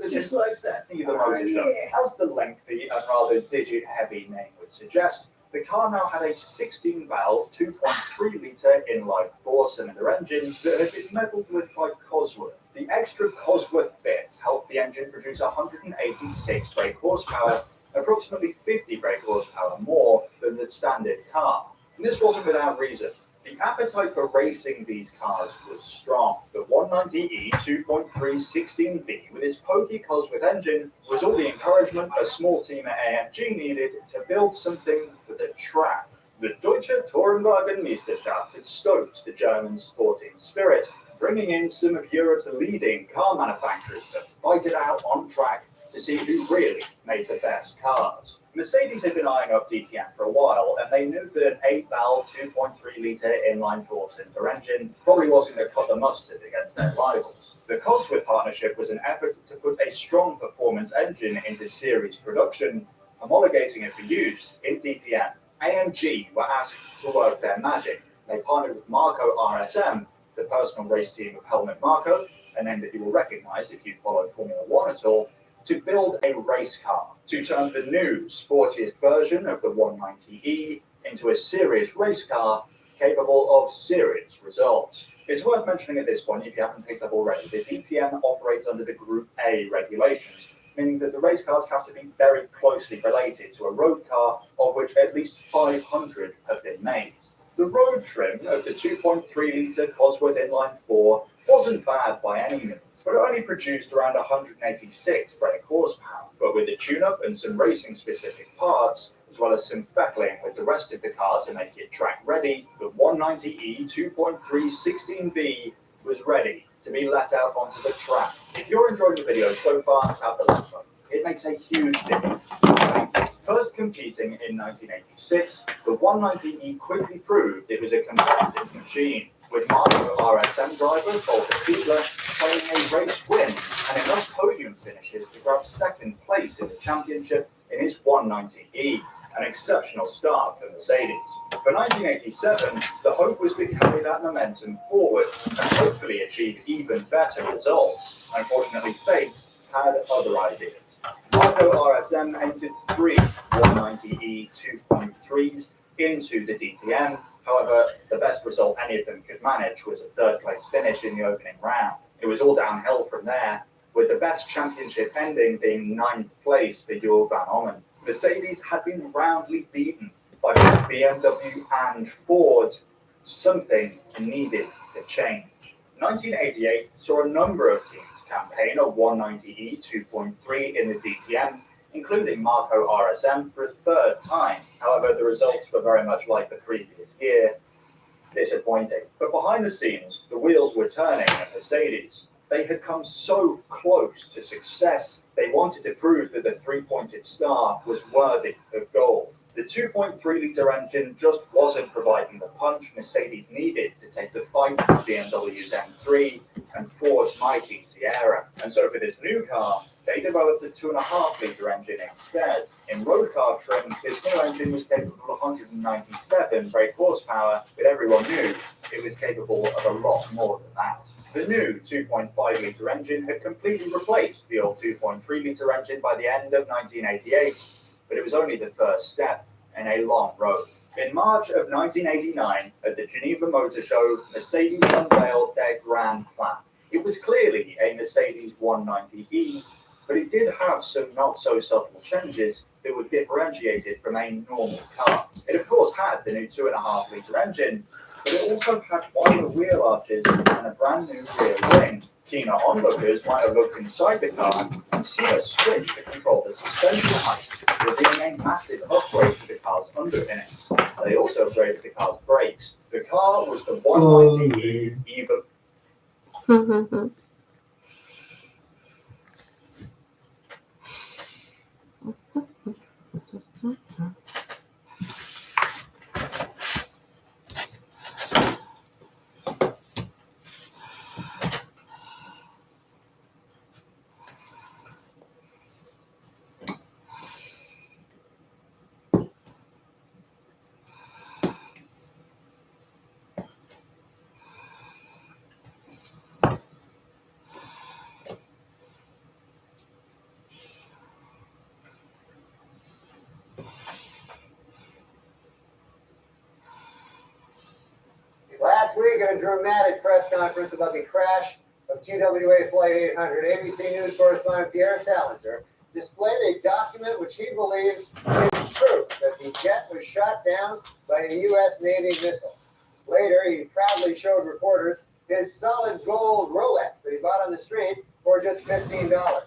just like that. As the lengthy and rather digit-heavy name would suggest, the car now had a 16-valve, 2.3-litre inline four-cylinder engine that had been meddled with by Cosworth. The extra Cosworth bits helped the engine produce 186 brake horsepower, approximately 50 brake horsepower more than the standard car. And this wasn't without reason. The appetite for racing these cars was strong. The 190E 2.316B with its pokey Cosworth engine was all the encouragement a small team at AMG needed to build something for the track. The Deutsche Tourenwagen Meisterschaft had stoked the German sporting spirit, bringing in some of Europe's leading car manufacturers to fight it out on track to see who really made the best cars. Mercedes had been eyeing up DTM for a while, and they knew that an 8-valve, 2.3-litre inline four-cylinder engine probably wasn't going to cut the mustard against their rivals. The Cosworth partnership was an effort to put a strong performance engine into series production, homologating it for use in DTM. AMG were asked to work their magic. They partnered with Marco RSM, the personal race team of Helmut Marko, a name that you will recognize if you follow Formula One at all, to build a race car, to turn the new, sportiest version of the 190E into a serious race car capable of serious results. It's worth mentioning at this point, if you haven't picked up already, that DTM operates under the Group A regulations, meaning that the race cars have to be very closely related to a road car, of which at least 500 have been made. The road trim of the 2.3-litre Cosworth inline four wasn't bad by any means, but it only produced around 186 brake horsepower. But with a tune-up and some racing-specific parts, as well as some feckling with the rest of the car to make it track-ready, the 190E 2.316B was ready to be let out onto the track. If you're enjoying the video so far, tap the like button. It makes a huge difference. First competing in 1986, the 190E quickly proved it was a competitive machine, with Marco RSM driver Volker Fiedler playing a race win and enough podium finishes to grab second place in the championship in his 190E, an exceptional start for Mercedes. For 1987, the hope was to carry that momentum forward and hopefully achieve even better results. Unfortunately, fate had other ideas. Marco RSM entered 3 190E 2.3s into the DTM. However, the best result any of them could manage was a third-place finish in the opening round. It was all downhill from there, with the best championship ending being 9th place for Jürgen Van Ommen. Mercedes had been roundly beaten by both BMW and Ford, something needed to change. 1988 saw a number of teams campaign a 190E 2.3 in the DTM, including Marco RSM for a third time. However, the results were very much like the previous year, disappointing. But behind the scenes, the wheels were turning at Mercedes. They had come so close to success, they wanted to prove that the three-pointed star was worthy of gold. The 2.3-litre engine just wasn't providing the punch Mercedes needed to take the fight with BMW's M3 and Ford's mighty Sierra. And so for this new car, they developed a 2.5-litre engine instead. In road car trim, this new engine was capable of 197 brake horsepower, but everyone knew it was capable of a lot more than that. The new 2.5-litre engine had completely replaced the old 2.3-litre engine by the end of 1988, but it was only the first step in a long road. In March of 1989, at the Geneva Motor Show, Mercedes unveiled their grand plan. It was clearly a Mercedes 190E, but it did have some not-so-subtle changes that would differentiate it from a normal car. It, of course, had the new 2.5-litre engine, but it also had wider wheel arches and a brand new rear wing. Keener onlookers might have looked inside the car and seen a switch to control the suspension height, revealing a massive upgrade to the car's underpinnings. They also upgraded the car's brakes. The car was the 190E Evo. Last week, at a dramatic press conference about the crash of TWA Flight 800, ABC News correspondent Pierre Salinger displayed a document which he believes is true that the jet was shot down by a U.S. Navy missile. Later, he proudly showed reporters his solid gold Rolex that he bought on the street for just $15.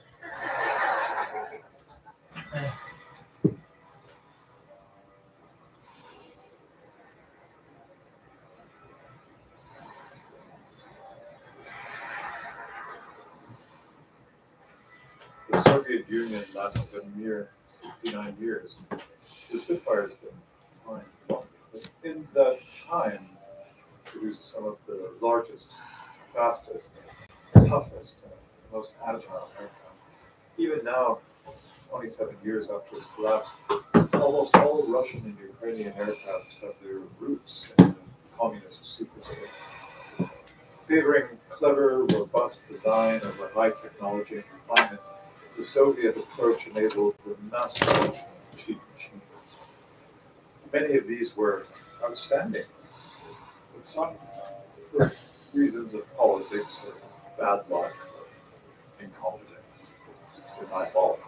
The Soviet Union lasted a mere 69 years. The Spitfire's been flying longer. In that time, produced some of the largest, fastest, toughest, most agile aircraft. Even now, 27 years after its collapse, almost all Russian and Ukrainian aircraft have their roots in the communist superstate. Favoring clever, robust design over high technology and refinement, the Soviet approach enabled the mass production of cheap machines. Many of these were outstanding, but some, for reasons of politics or bad luck or incompetence, were not all.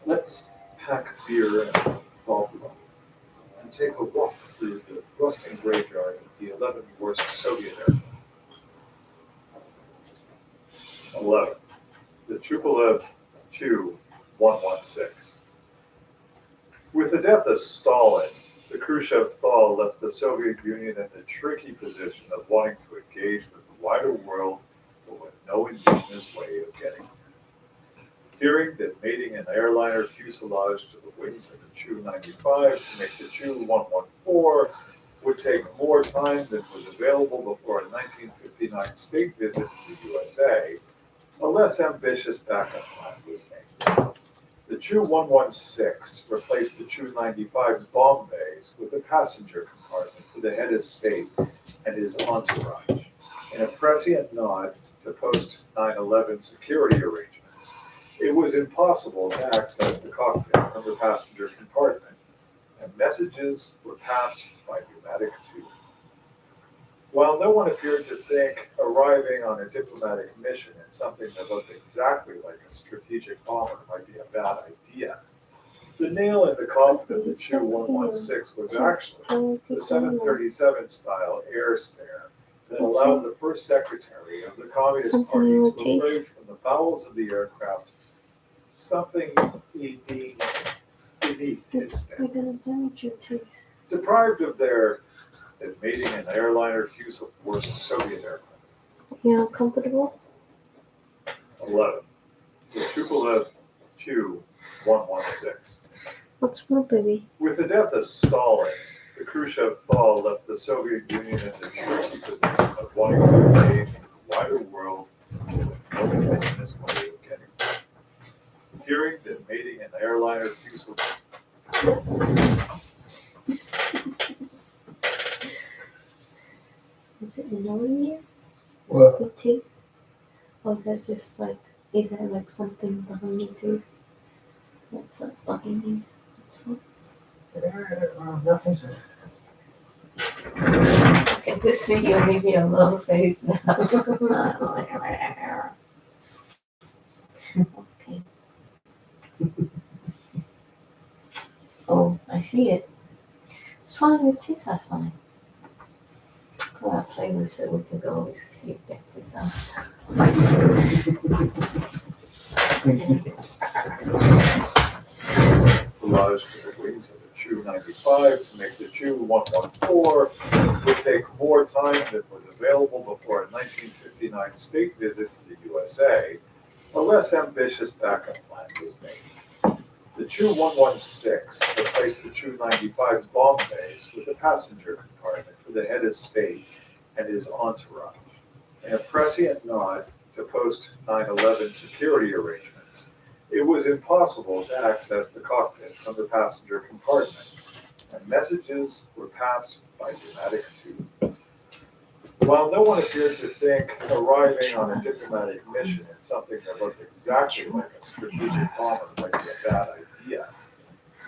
Let's pack beer and golf ball and take a walk through the rusting graveyard of the 11 worst Soviet aircraft. 11. The Tupolev Tu-116. With the death of Stalin, the Khrushchev thaw left the Soviet Union in the tricky position of wanting to engage with the wider world, but with no ingenious way of getting there. Fearing that mating an airliner fuselage to the wings of the Tu-95 to make the Tu-114 would take more time than was available before a 1959 state visit to the USA, a less ambitious backup plan was made. The Tu-116 replaced the Tu-95's bomb bays with a passenger compartment for the head of state and his entourage, in a prescient nod to post-9/11 security arrangements. It was impossible to access the cockpit from the passenger compartment, and messages were passed by pneumatic tube. While no one appeared to think arriving on a diplomatic mission in something that looked exactly like a strategic bomber might be a bad idea, The nail in the coffin of the Chu-116 was actually the 737 style air stair that allowed the first secretary of the Communist Party to emerge from the bowels of the aircraft, something he deemed beneath his stem. Deprived of their mating and airliner fuselage Soviet aircraft. You're uncomfortable? 11. The Tupolev Chu-116. What's wrong, baby? With the death of Stalin, the Khrushchev thaw left the Soviet Union in the tricky position of wanting to engage in the wider world with no communist way of getting there. Fearing that mating an airliner fuselage. Is it annoying you? What? Your teeth? Or is that just like, is there like something behind your tooth that's like bugging you? That's what? Nothing. I can just see you making a little face now. Okay. Oh, I see it. It's fine, your teeth are fine. Go out, play with it, we could go always see if that's this out. Barrage to the wings of the Chu-95 to make the Chu-114 would take more time than was available before a 1959 state visit to the USA. A less ambitious backup plan was made. The Chu-116 replaced the Chu-95's bomb bays with a passenger compartment for the head of state and his entourage. In a prescient nod to post-9/11 security arrangements, it was impossible to access the cockpit from the passenger compartment, and messages were passed by pneumatic tube. While no one appeared to think arriving on a diplomatic mission in something that looked exactly like a strategic bomber might be a bad idea,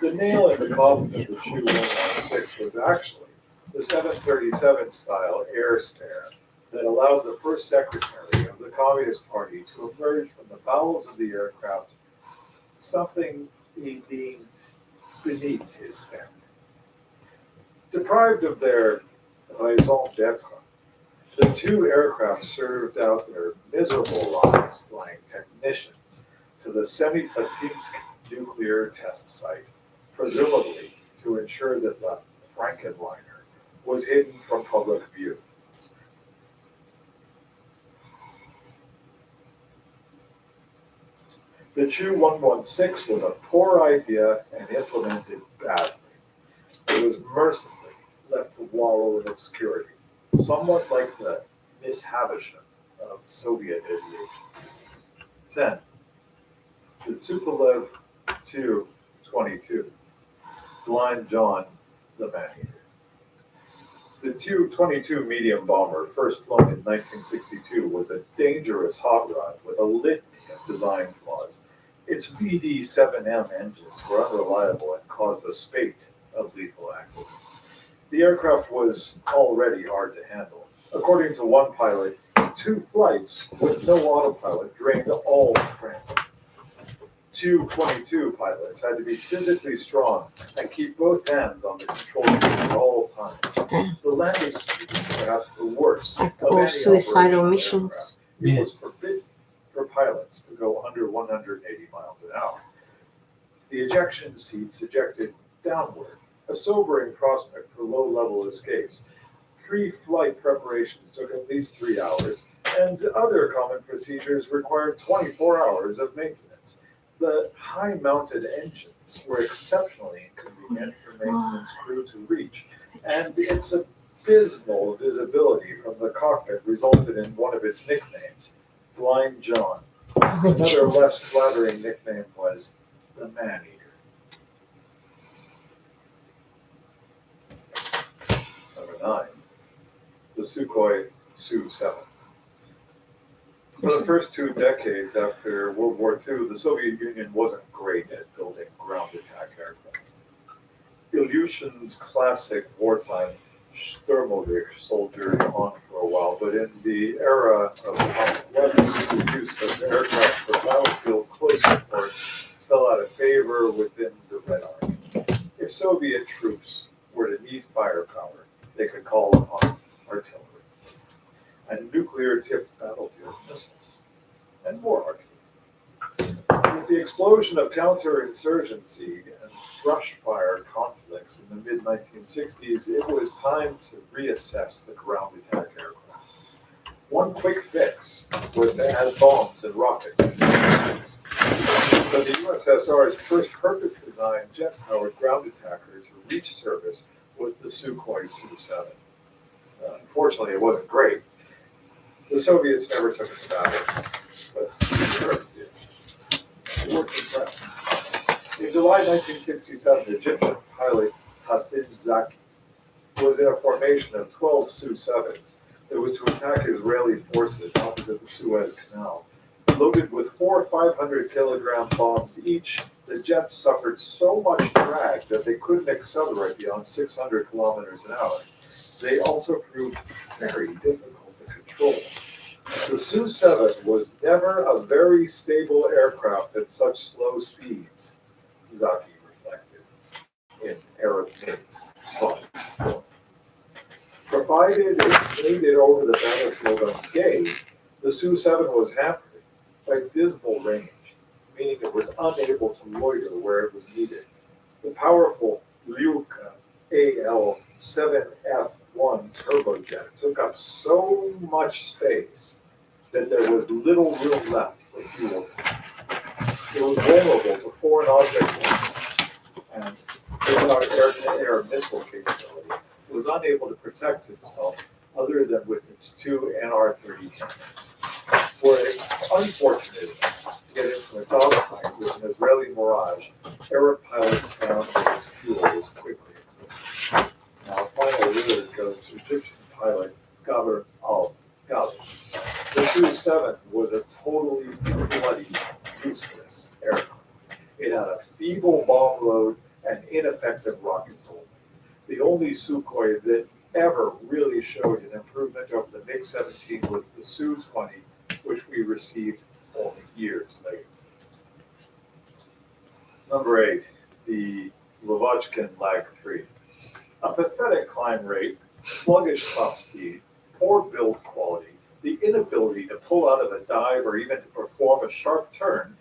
the nail in the coffin of the Chu-116 was actually the 737 style air stair that allowed the first secretary of the Communist Party to emerge from the bowels of the aircraft, something he deemed beneath his stem. Deprived of their raison d'etre, the two aircraft served out their miserable lives flying technicians to the Semipalatinsk nuclear test site, presumably to ensure that the Frankenliner was hidden from public view. The Chu-116 was a poor idea and implemented badly. It was mercifully left to wallow in obscurity, somewhat like the Miss Havisham of Soviet aviation. 10. The Tupolev Tu-22, Blind John the Man-Eater. The Tu-22 medium bomber, first flown in 1962, was a dangerous hot rod with a litany of design flaws. Its VD-7M engines were unreliable and caused a spate of lethal accidents. The aircraft was already hard to handle. According to one pilot, 2 flights with no autopilot drained all the strength. Tu-22 pilots had to be physically strong and keep both hands on the control unit at all times. The landing speed was perhaps the worst of any suicidal operational missions. aircraft. It was forbidden for pilots to go under 180 miles an hour. The ejection seats ejected downward, a sobering prospect for low-level escapes. Pre-flight preparations took at least 3 hours, and other common procedures required 24 hours of maintenance. The high-mounted engines were exceptionally inconvenient for maintenance crew to reach, and its abysmal visibility from the cockpit resulted in one of its nicknames, Blind John. Another less flattering nickname was the Man-Eater. Number 9, the Sukhoi Su-7. For the first 2 decades after World War II, the Soviet Union wasn't great at building ground attack aircraft. Ilyushin's classic wartime Sturmovik soldiered on for a while, but in the era of atomic weapons, the use of aircraft for battlefield close support fell out of favor within the Red Army. If Soviet troops were to need firepower, they could call upon artillery and nuclear-tipped battlefield missiles, and more artillery. With the explosion of counterinsurgency and brush fire conflicts in the mid-1960s, it was time to reassess the ground attack aircraft. One quick fix was to add bombs and rockets to the aircraft. But the USSR's first purpose-designed jet-powered ground attacker to reach service was the Sukhoi Su-7. Unfortunately, it wasn't great. The Soviets never took it to battle, but the Americans did. It worked impressive. In July 1967, Egyptian pilot Tassin Zaki was in a formation of 12 Su-7s that was to attack Israeli forces opposite the Suez Canal. Loaded with 4 500-kilogram bombs each, the jets suffered so much drag that they couldn't accelerate beyond 600 kilometers an hour. They also proved very difficult to control. The Su-7 was never a very stable aircraft at such slow speeds, Zaki reflected in Arab names. But provided it made it over the battlefield unscathed, the Su-7 was hampered by dismal range, meaning it was unable to loiter where it was needed. The powerful Lyuka AL-7F-1 turbojet took up so much space that there was little room left for fuel tanks. It was vulnerable to foreign objects and without air-to-air missile capability, it was unable to protect itself other than with its 2 NR-30 cannons. Were it unfortunate to get into a dogfight with an Israeli Mirage, Arab pilots found that its fuel was quickly exhausted. Now, final word goes to Egyptian pilot Gabr al-Ghali. The Su-7 was a totally bloody, useless aircraft. It had a feeble bomb load and ineffective rockets only. The only Sukhoi that ever really showed an improvement over the MiG-17 was the Su-20, which we received only years later. Number 8, the Lavochkin Lag 3. A pathetic climb rate, sluggish top speed, poor build quality, the inability to pull out of a dive or even to perform a sharp turn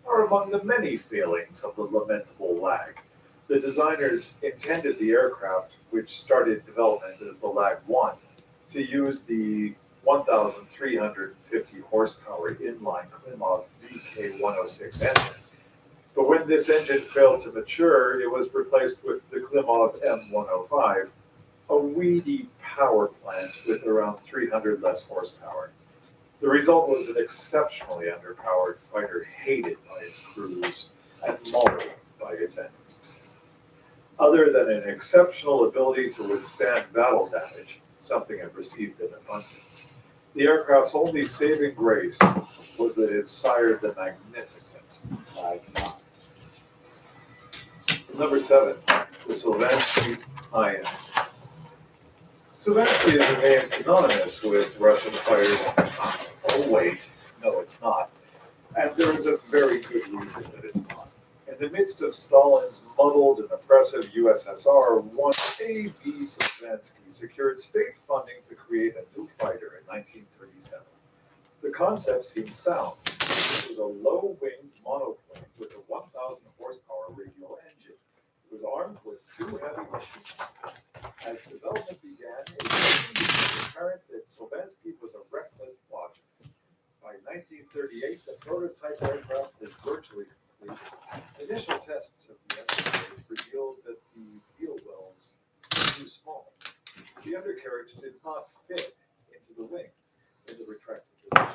are among the many failings of the lamentable Lag. The designers intended the aircraft, which started development as the Lag 1, to use the 1,350 horsepower inline Klimov VK106 engine. But when this engine failed to mature, it was replaced with the Klimov M105, a weedy power plant with around 300 less horsepower. The result was an exceptionally underpowered fighter hated by its crews and mauled by its enemies. Other than an exceptional ability to withstand battle damage, something it received in abundance, the aircraft's only saving grace was that it sired the magnificent Lag 9. Number 7, the Sylvansky INs. Sylvansky is a name synonymous with Russian fighters. Oh wait, no it's not. And there is a very good reason that it's not. In the midst of Stalin's muddled and oppressive USSR, one A.B. Sylvansky secured state funding to create a new fighter in 1937. The concept seemed sound. It was a low-winged monoplane with a 1,000 horsepower radial engine. It was armed with 2 heavy machines. As development began, it became apparent that Sylvansky was a reckless watcher. By 1938, the prototype aircraft was virtually complete. Initial tests of the undercarriage revealed that the wheel wells were too small. The undercarriage did not fit into the wing in the retracted position.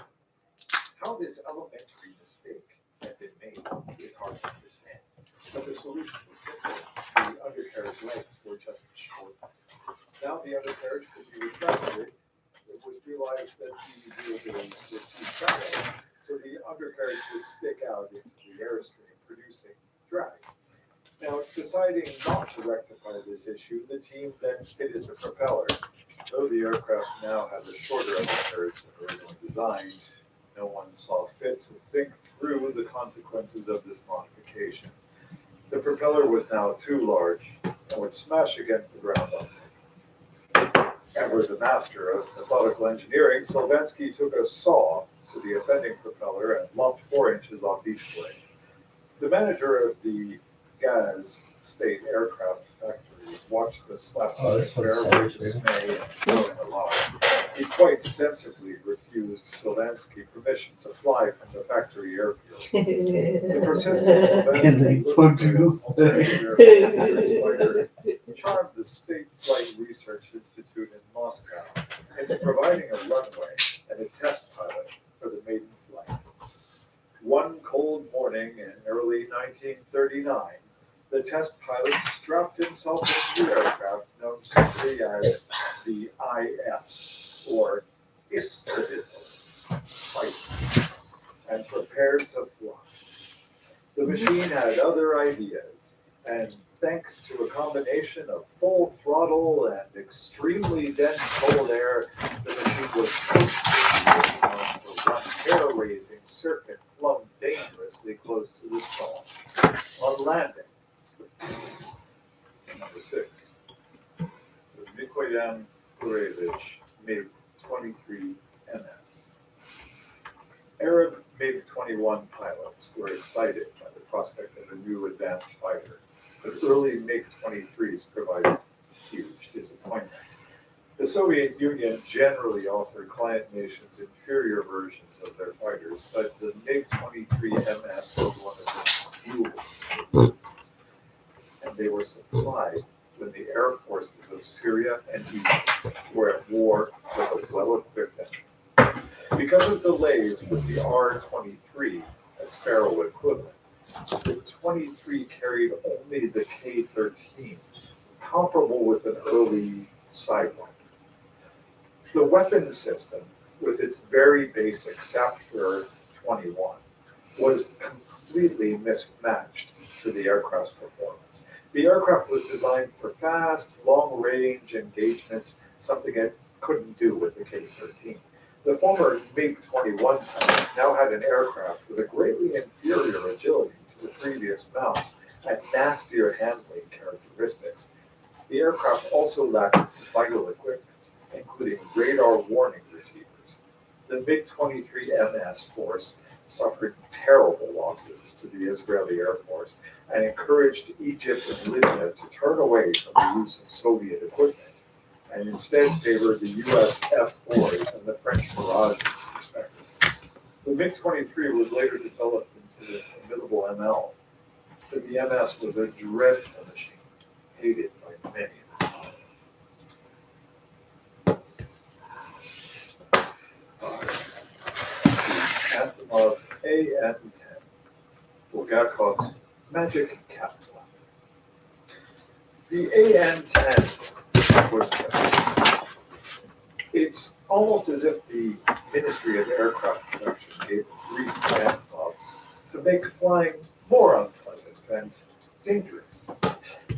How this elementary mistake had been made is hard to understand, but the solution was simple. The undercarriage legs were just short. Now the undercarriage could be retracted. It was realized that the wheel bearings were too shallow, so the undercarriage would stick out into the airstream, producing drag. Now, deciding not to rectify this issue, the team then fitted the propeller. Though the aircraft now has a shorter undercarriage than originally designed, no one saw fit to think through the consequences of this modification. occasion. The propeller was now too large and would smash against the ground on Ever the master of methodical engineering, Solvansky took a saw to the offending propeller and lopped 4 inches off each blade. The manager of the Gaz State Aircraft Factory watched the slapstick affair with dismay and growing alarm. He quite sensibly refused Solvansky permission to fly from the factory airfield. The persistent Solvansky charmed the State Flight Research Institute in Moscow into providing a runway and a test pilot for the maiden flight. One cold morning in early 1939, the test pilot strapped himself into the aircraft known simply as the IS, or Iskadil fighter, and prepared to fly. The machine had other ideas, and thanks to a combination of full throttle and extremely dense cold air, the machine was constantly on for one hair-raising circuit flung dangerously close to the stall. On landing, number 6, the Mikoyan Gurevich MiG-23 MS. Arab MiG-21 pilots were excited by the prospect of a new advanced fighter, but early MiG-23s provided huge disappointment. The Soviet Union generally offered client nations inferior versions of their fighters, but the MiG-23 MS was one of the fewest, and they were supplied when the air forces of Syria and Egypt were at war with a well-equipped enemy. Because of delays with the R-23, a Sparrow equivalent, the 23 carried only the K-13, comparable with an early Sidewinder. The weapons system, with its very basic Sapphire 21, was completely mismatched to the aircraft's performance. The aircraft was designed for fast, long-range engagements, something it couldn't do with the K-13. The former MiG-21 pilots now had an aircraft with a greatly inferior agility to the previous mounts and nastier handling characteristics. The aircraft also lacked vital equipment, including radar warning receivers. The MiG-23 MS force suffered terrible losses to the Israeli Air Force and encouraged Egypt and Libya to turn away from the use of Soviet equipment and instead favored the US F-4s and the French Mirages, respectively. The MiG-23 was later developed into the formidable ML, but the MS was a dreadful machine, hated by many. Antonov AN-10, Bulgakov's Magic Capsule. The AN-10 was it's almost as if the Ministry of Aircraft Production gave a brief to Antonov to make flying more unpleasant and dangerous.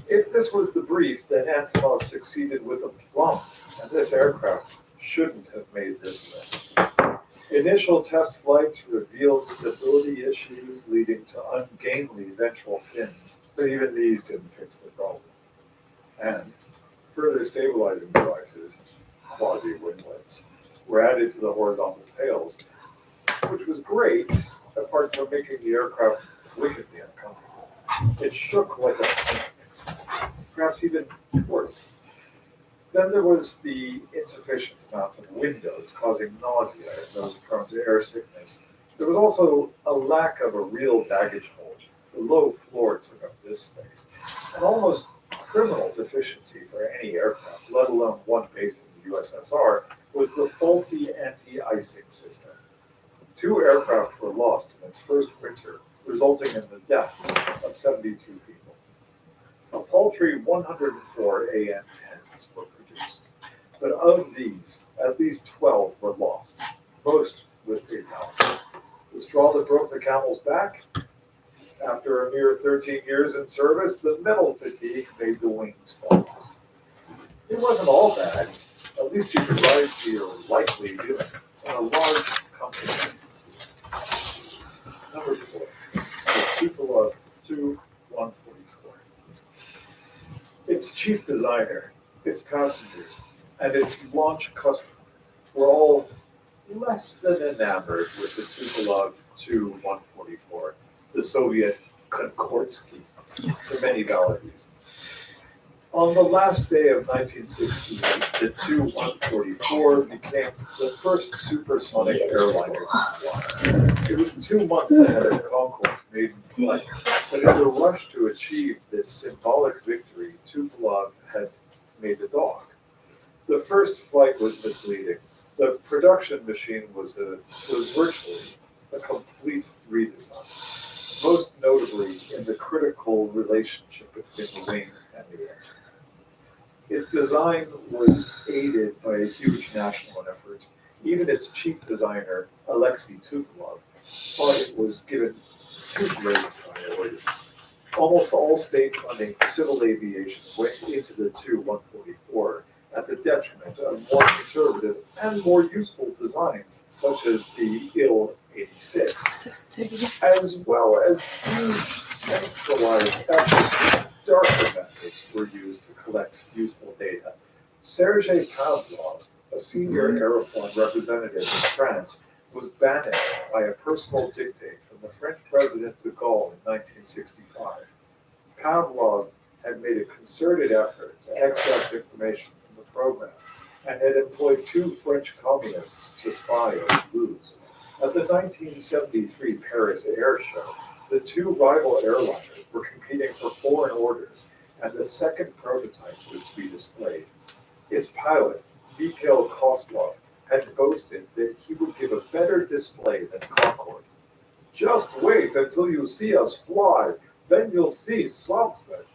If this was the brief, then Antonov succeeded with a plum, and this aircraft shouldn't have made this list. Initial test flights revealed stability issues leading to ungainly ventral fins, but even these didn't fix the problem. And further stabilizing devices, quasi-winglets, were added to the horizontal tails, which was great, apart from making the aircraft wickedly uncomfortable. It shook like a phoenix, perhaps even worse. Then there was the insufficient amount of windows causing nausea in those prone to air sickness. There was also a lack of a real baggage hold. The low floor took up this space. An almost criminal deficiency for any aircraft, let alone one based in the USSR, was the faulty anti-icing system. 2 aircraft were lost in its first winter, resulting in the deaths of 72 people. A paltry 104 AN-10s were produced, but of these, at least 12 were lost, most with fatalities. The straw that broke the camel's back? After a mere 13 years in service, the metal fatigue made the wings fall off. It wasn't all bad. At least you could rise to your likely doing in a large company. Number 4, the Tupolev Tu-144. Its chief designer, its passengers, and its launch customer were all less than enamored with the Tupolev Tu-144, the Soviet Konkordsky, for many valid reasons. On the last day of 1968, the Tu-144 became the first supersonic airliner to fly. It was 2 months ahead of Concorde's maiden flight, but in the rush to achieve this symbolic victory, Tupolev had made the dog. The first flight was misleading. The production machine was virtually a complete redesign, most notably in the critical relationship between the wing and the air. Its design was aided by a huge national effort. Even its chief designer, Alexei Tupolev, thought it was given too great a priority. Almost all state funding for civil aviation went into the Tu-144 at the detriment of more conservative and more useful designs, such as the Il-86, as well as huge centralized efforts. Darker methods were used to collect useful data. Sergei Pavlov, a senior Aeroflot representative in France, was banished by a personal dictate from the French President de Gaulle in 1965. Pavlov had made a concerted effort to extract information from the program and had employed 2 French communists to spy on Toulouse. At the 1973 Paris Air Show, the 2 rival airliners were competing for foreign orders, and the second prototype was to be displayed. Its pilot, Mikhail Koslov, had boasted that he would give a better display than Concorde. "Just wait until you see us fly, then you'll see something."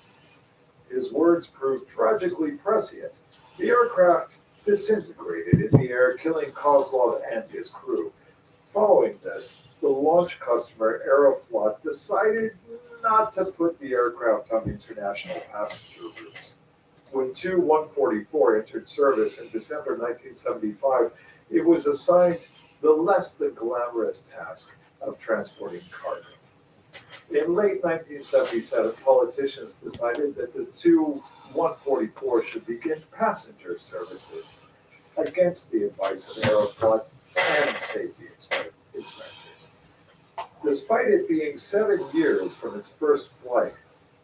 His words proved tragically prescient. The aircraft disintegrated in the air, killing Koslov and his crew. Following this, the launch customer Aeroflot decided not to put the aircraft on international passenger routes. When Tu-144 entered service in December 1975, it was assigned the less than glamorous task of transporting cargo. In late 1977, politicians decided that the Tu-144 should begin passenger services against the advice of Aeroflot and safety inspectors. Despite it being 7 years from its first flight,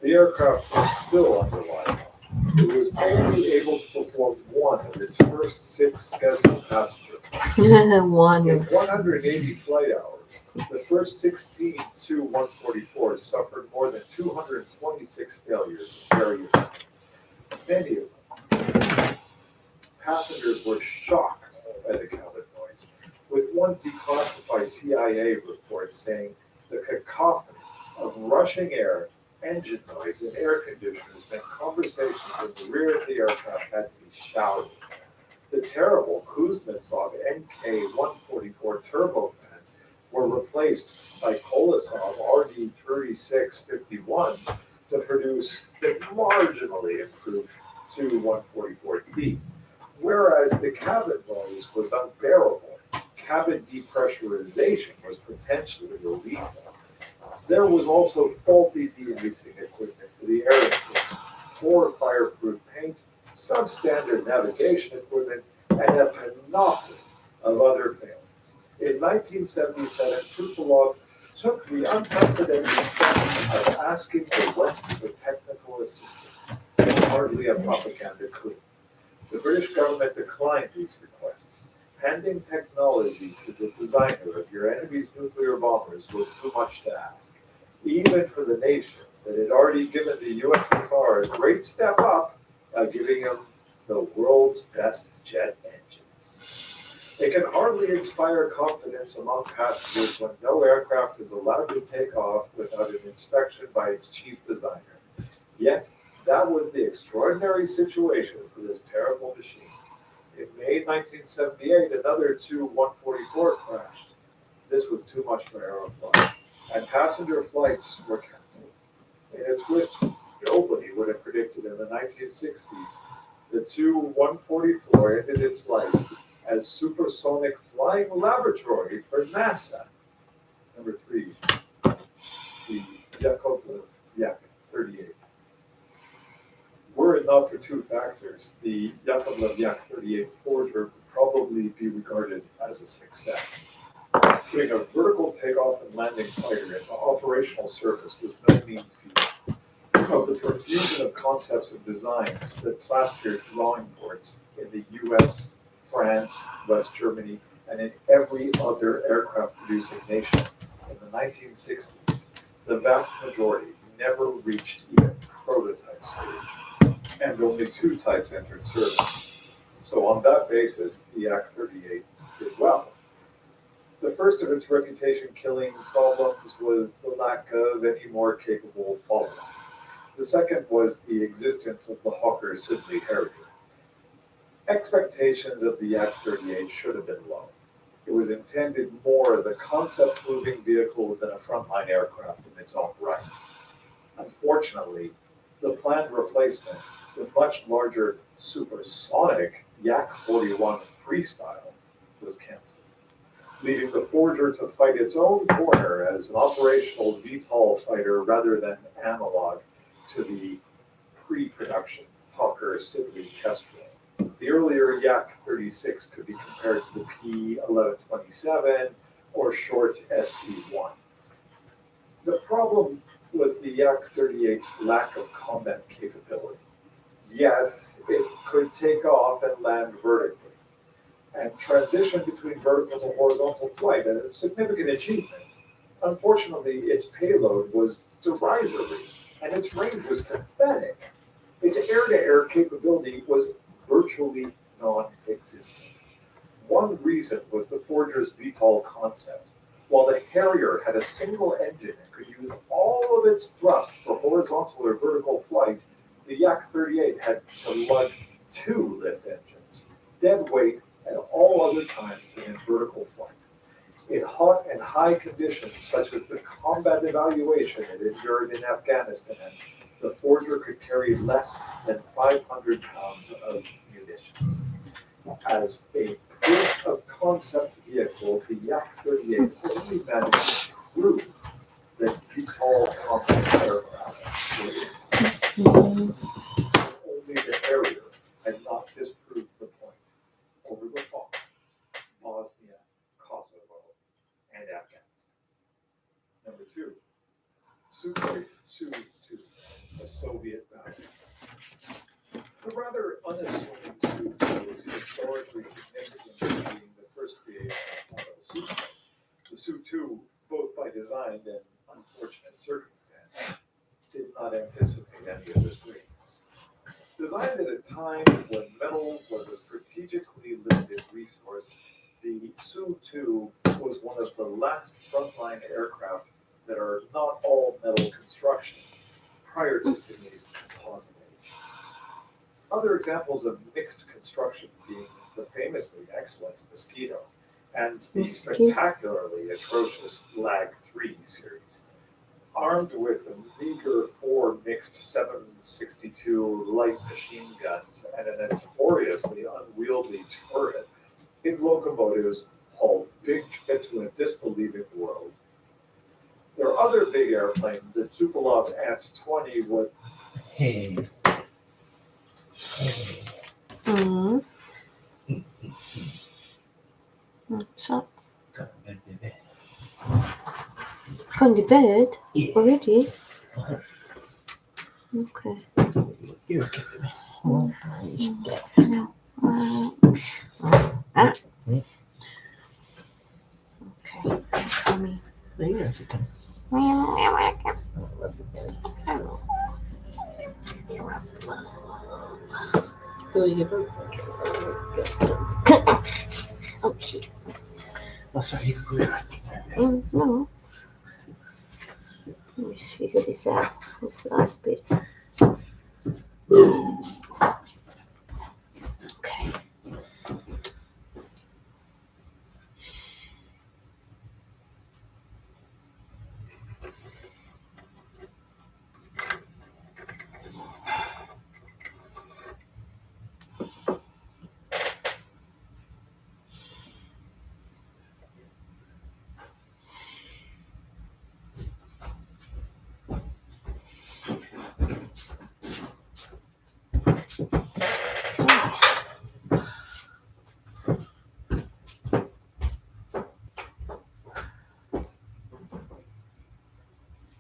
the aircraft was still unreliable. It was only able to perform one of its first 6 scheduled passenger flights. In 180 flight hours, the first 16 Tu-144s suffered more than 226 failures in various engines. Many of them, passengers were shocked by the cabin noise, with one declassified CIA report saying the cacophony of rushing air, engine noise, and air conditioners meant conversations in the rear of the aircraft had to be shouted. The terrible Kuznetsov NK-144 turbofans were replaced by Kolesov RD-3651s to produce the marginally improved Tu-144D. Whereas the cabin noise was unbearable, cabin depressurization was potentially illegal. There was also faulty de-icing equipment for the air intakes, poor fireproof paint, substandard navigation equipment, and a panoply of other failings. In 1977, Tupolev took the unprecedented step of asking the West for technical assistance, hardly a propaganda coup. The British government declined these requests. Handing technology to the designer of your enemy's nuclear bombers was too much to ask, even for the nation that had already given the USSR a great step up by giving them the world's best jet engines. It can hardly inspire confidence among passengers when no aircraft is allowed to take off without an inspection by its chief designer. Yet, that was the extraordinary situation for this terrible machine. In May 1978, another Tu-144 crashed. This was too much for Aeroflot, and passenger flights were canceled. In a twist nobody would have predicted in the 1960s, the Tu-144 ended its life as supersonic flying laboratory for NASA. Number 3, the Yakolev not for two factors, the Yakovlev Yak-38 Forger would probably be regarded as a success. Putting a vertical takeoff and landing fighter into operational service was no mean feat. Of the profusion of concepts and designs that plastered drawing boards in the US, France, West Germany, and in every other aircraft producing nation in the 1960s, the vast majority never reached even prototype stage, and only 2 types entered service. So on that basis, the Yak-38 did well. The first of its reputation-killing problems was the lack of any more capable follow-up. The second was the existence of the Hawker Siddeley Harrier. Expectations of the Yak-38 should have been low. It was intended more as a concept-moving vehicle than a frontline aircraft in its own right. Unfortunately, the planned replacement, the much larger supersonic Yak-41 Freestyle, was cancelled, leaving the Forger to fight its own corner as an operational VTOL fighter rather than analog to the pre-production Hawker Siddeley Kestrel. The earlier Yak-36 could be compared to the P-1127 or short SC-1. The problem was the Yak-38's lack of combat capability. Yes, it could take off and land vertically, and transition between vertical to horizontal flight, a significant achievement. Unfortunately, its payload was derisory, and its range was pathetic. Its air-to-air capability was virtually non-existent. One reason was the Forger's VTOL concept. While the Harrier had a single engine and could use all of its thrust for horizontal or vertical flight, the Yak-38 had to lug 2 lift engines, dead weight at all other times than in vertical flight. In hot and high conditions, such as the combat evaluation it endured in Afghanistan, the Forger could carry less than 500 pounds of munitions. As a proof of concept vehicle, the Yak-38 only managed to prove that VTOL combat aircraft were only the Harrier had not disproved the point over the Falklands, Bosnia, Kosovo, and Afghanistan. Number 2, Sukhoi Su-2, a Soviet battle. The rather unassuming Su-2 was historically significant in being the first creation of model Sukhoi. The Su-2, both by design and unfortunate circumstance, did not anticipate any of this greatness. Designed at a time when metal was a strategically limited resource, the Su-2 was one of the last frontline aircraft that are not all metal construction prior to today's composite age. Other examples of mixed construction being the famously excellent Mosquito and the spectacularly atrocious Lag-3 series. Armed with a meager 4 mixed 762 light machine guns and a notoriously unwieldy turret, in locomotives hauled big into a disbelieving world. Their other big airplane, the Tupolev Ant-20, would... Hey. Mm. What's up? Go to bed, baby. Gone to bed? Yeah. Already? Okay. You're kidding me. Oh, yeah. No. Okay. I'm coming. There you go, come. Okay. Oh, sorry, you can put it right there. No. Let me just figure this out. This last bit. Okay.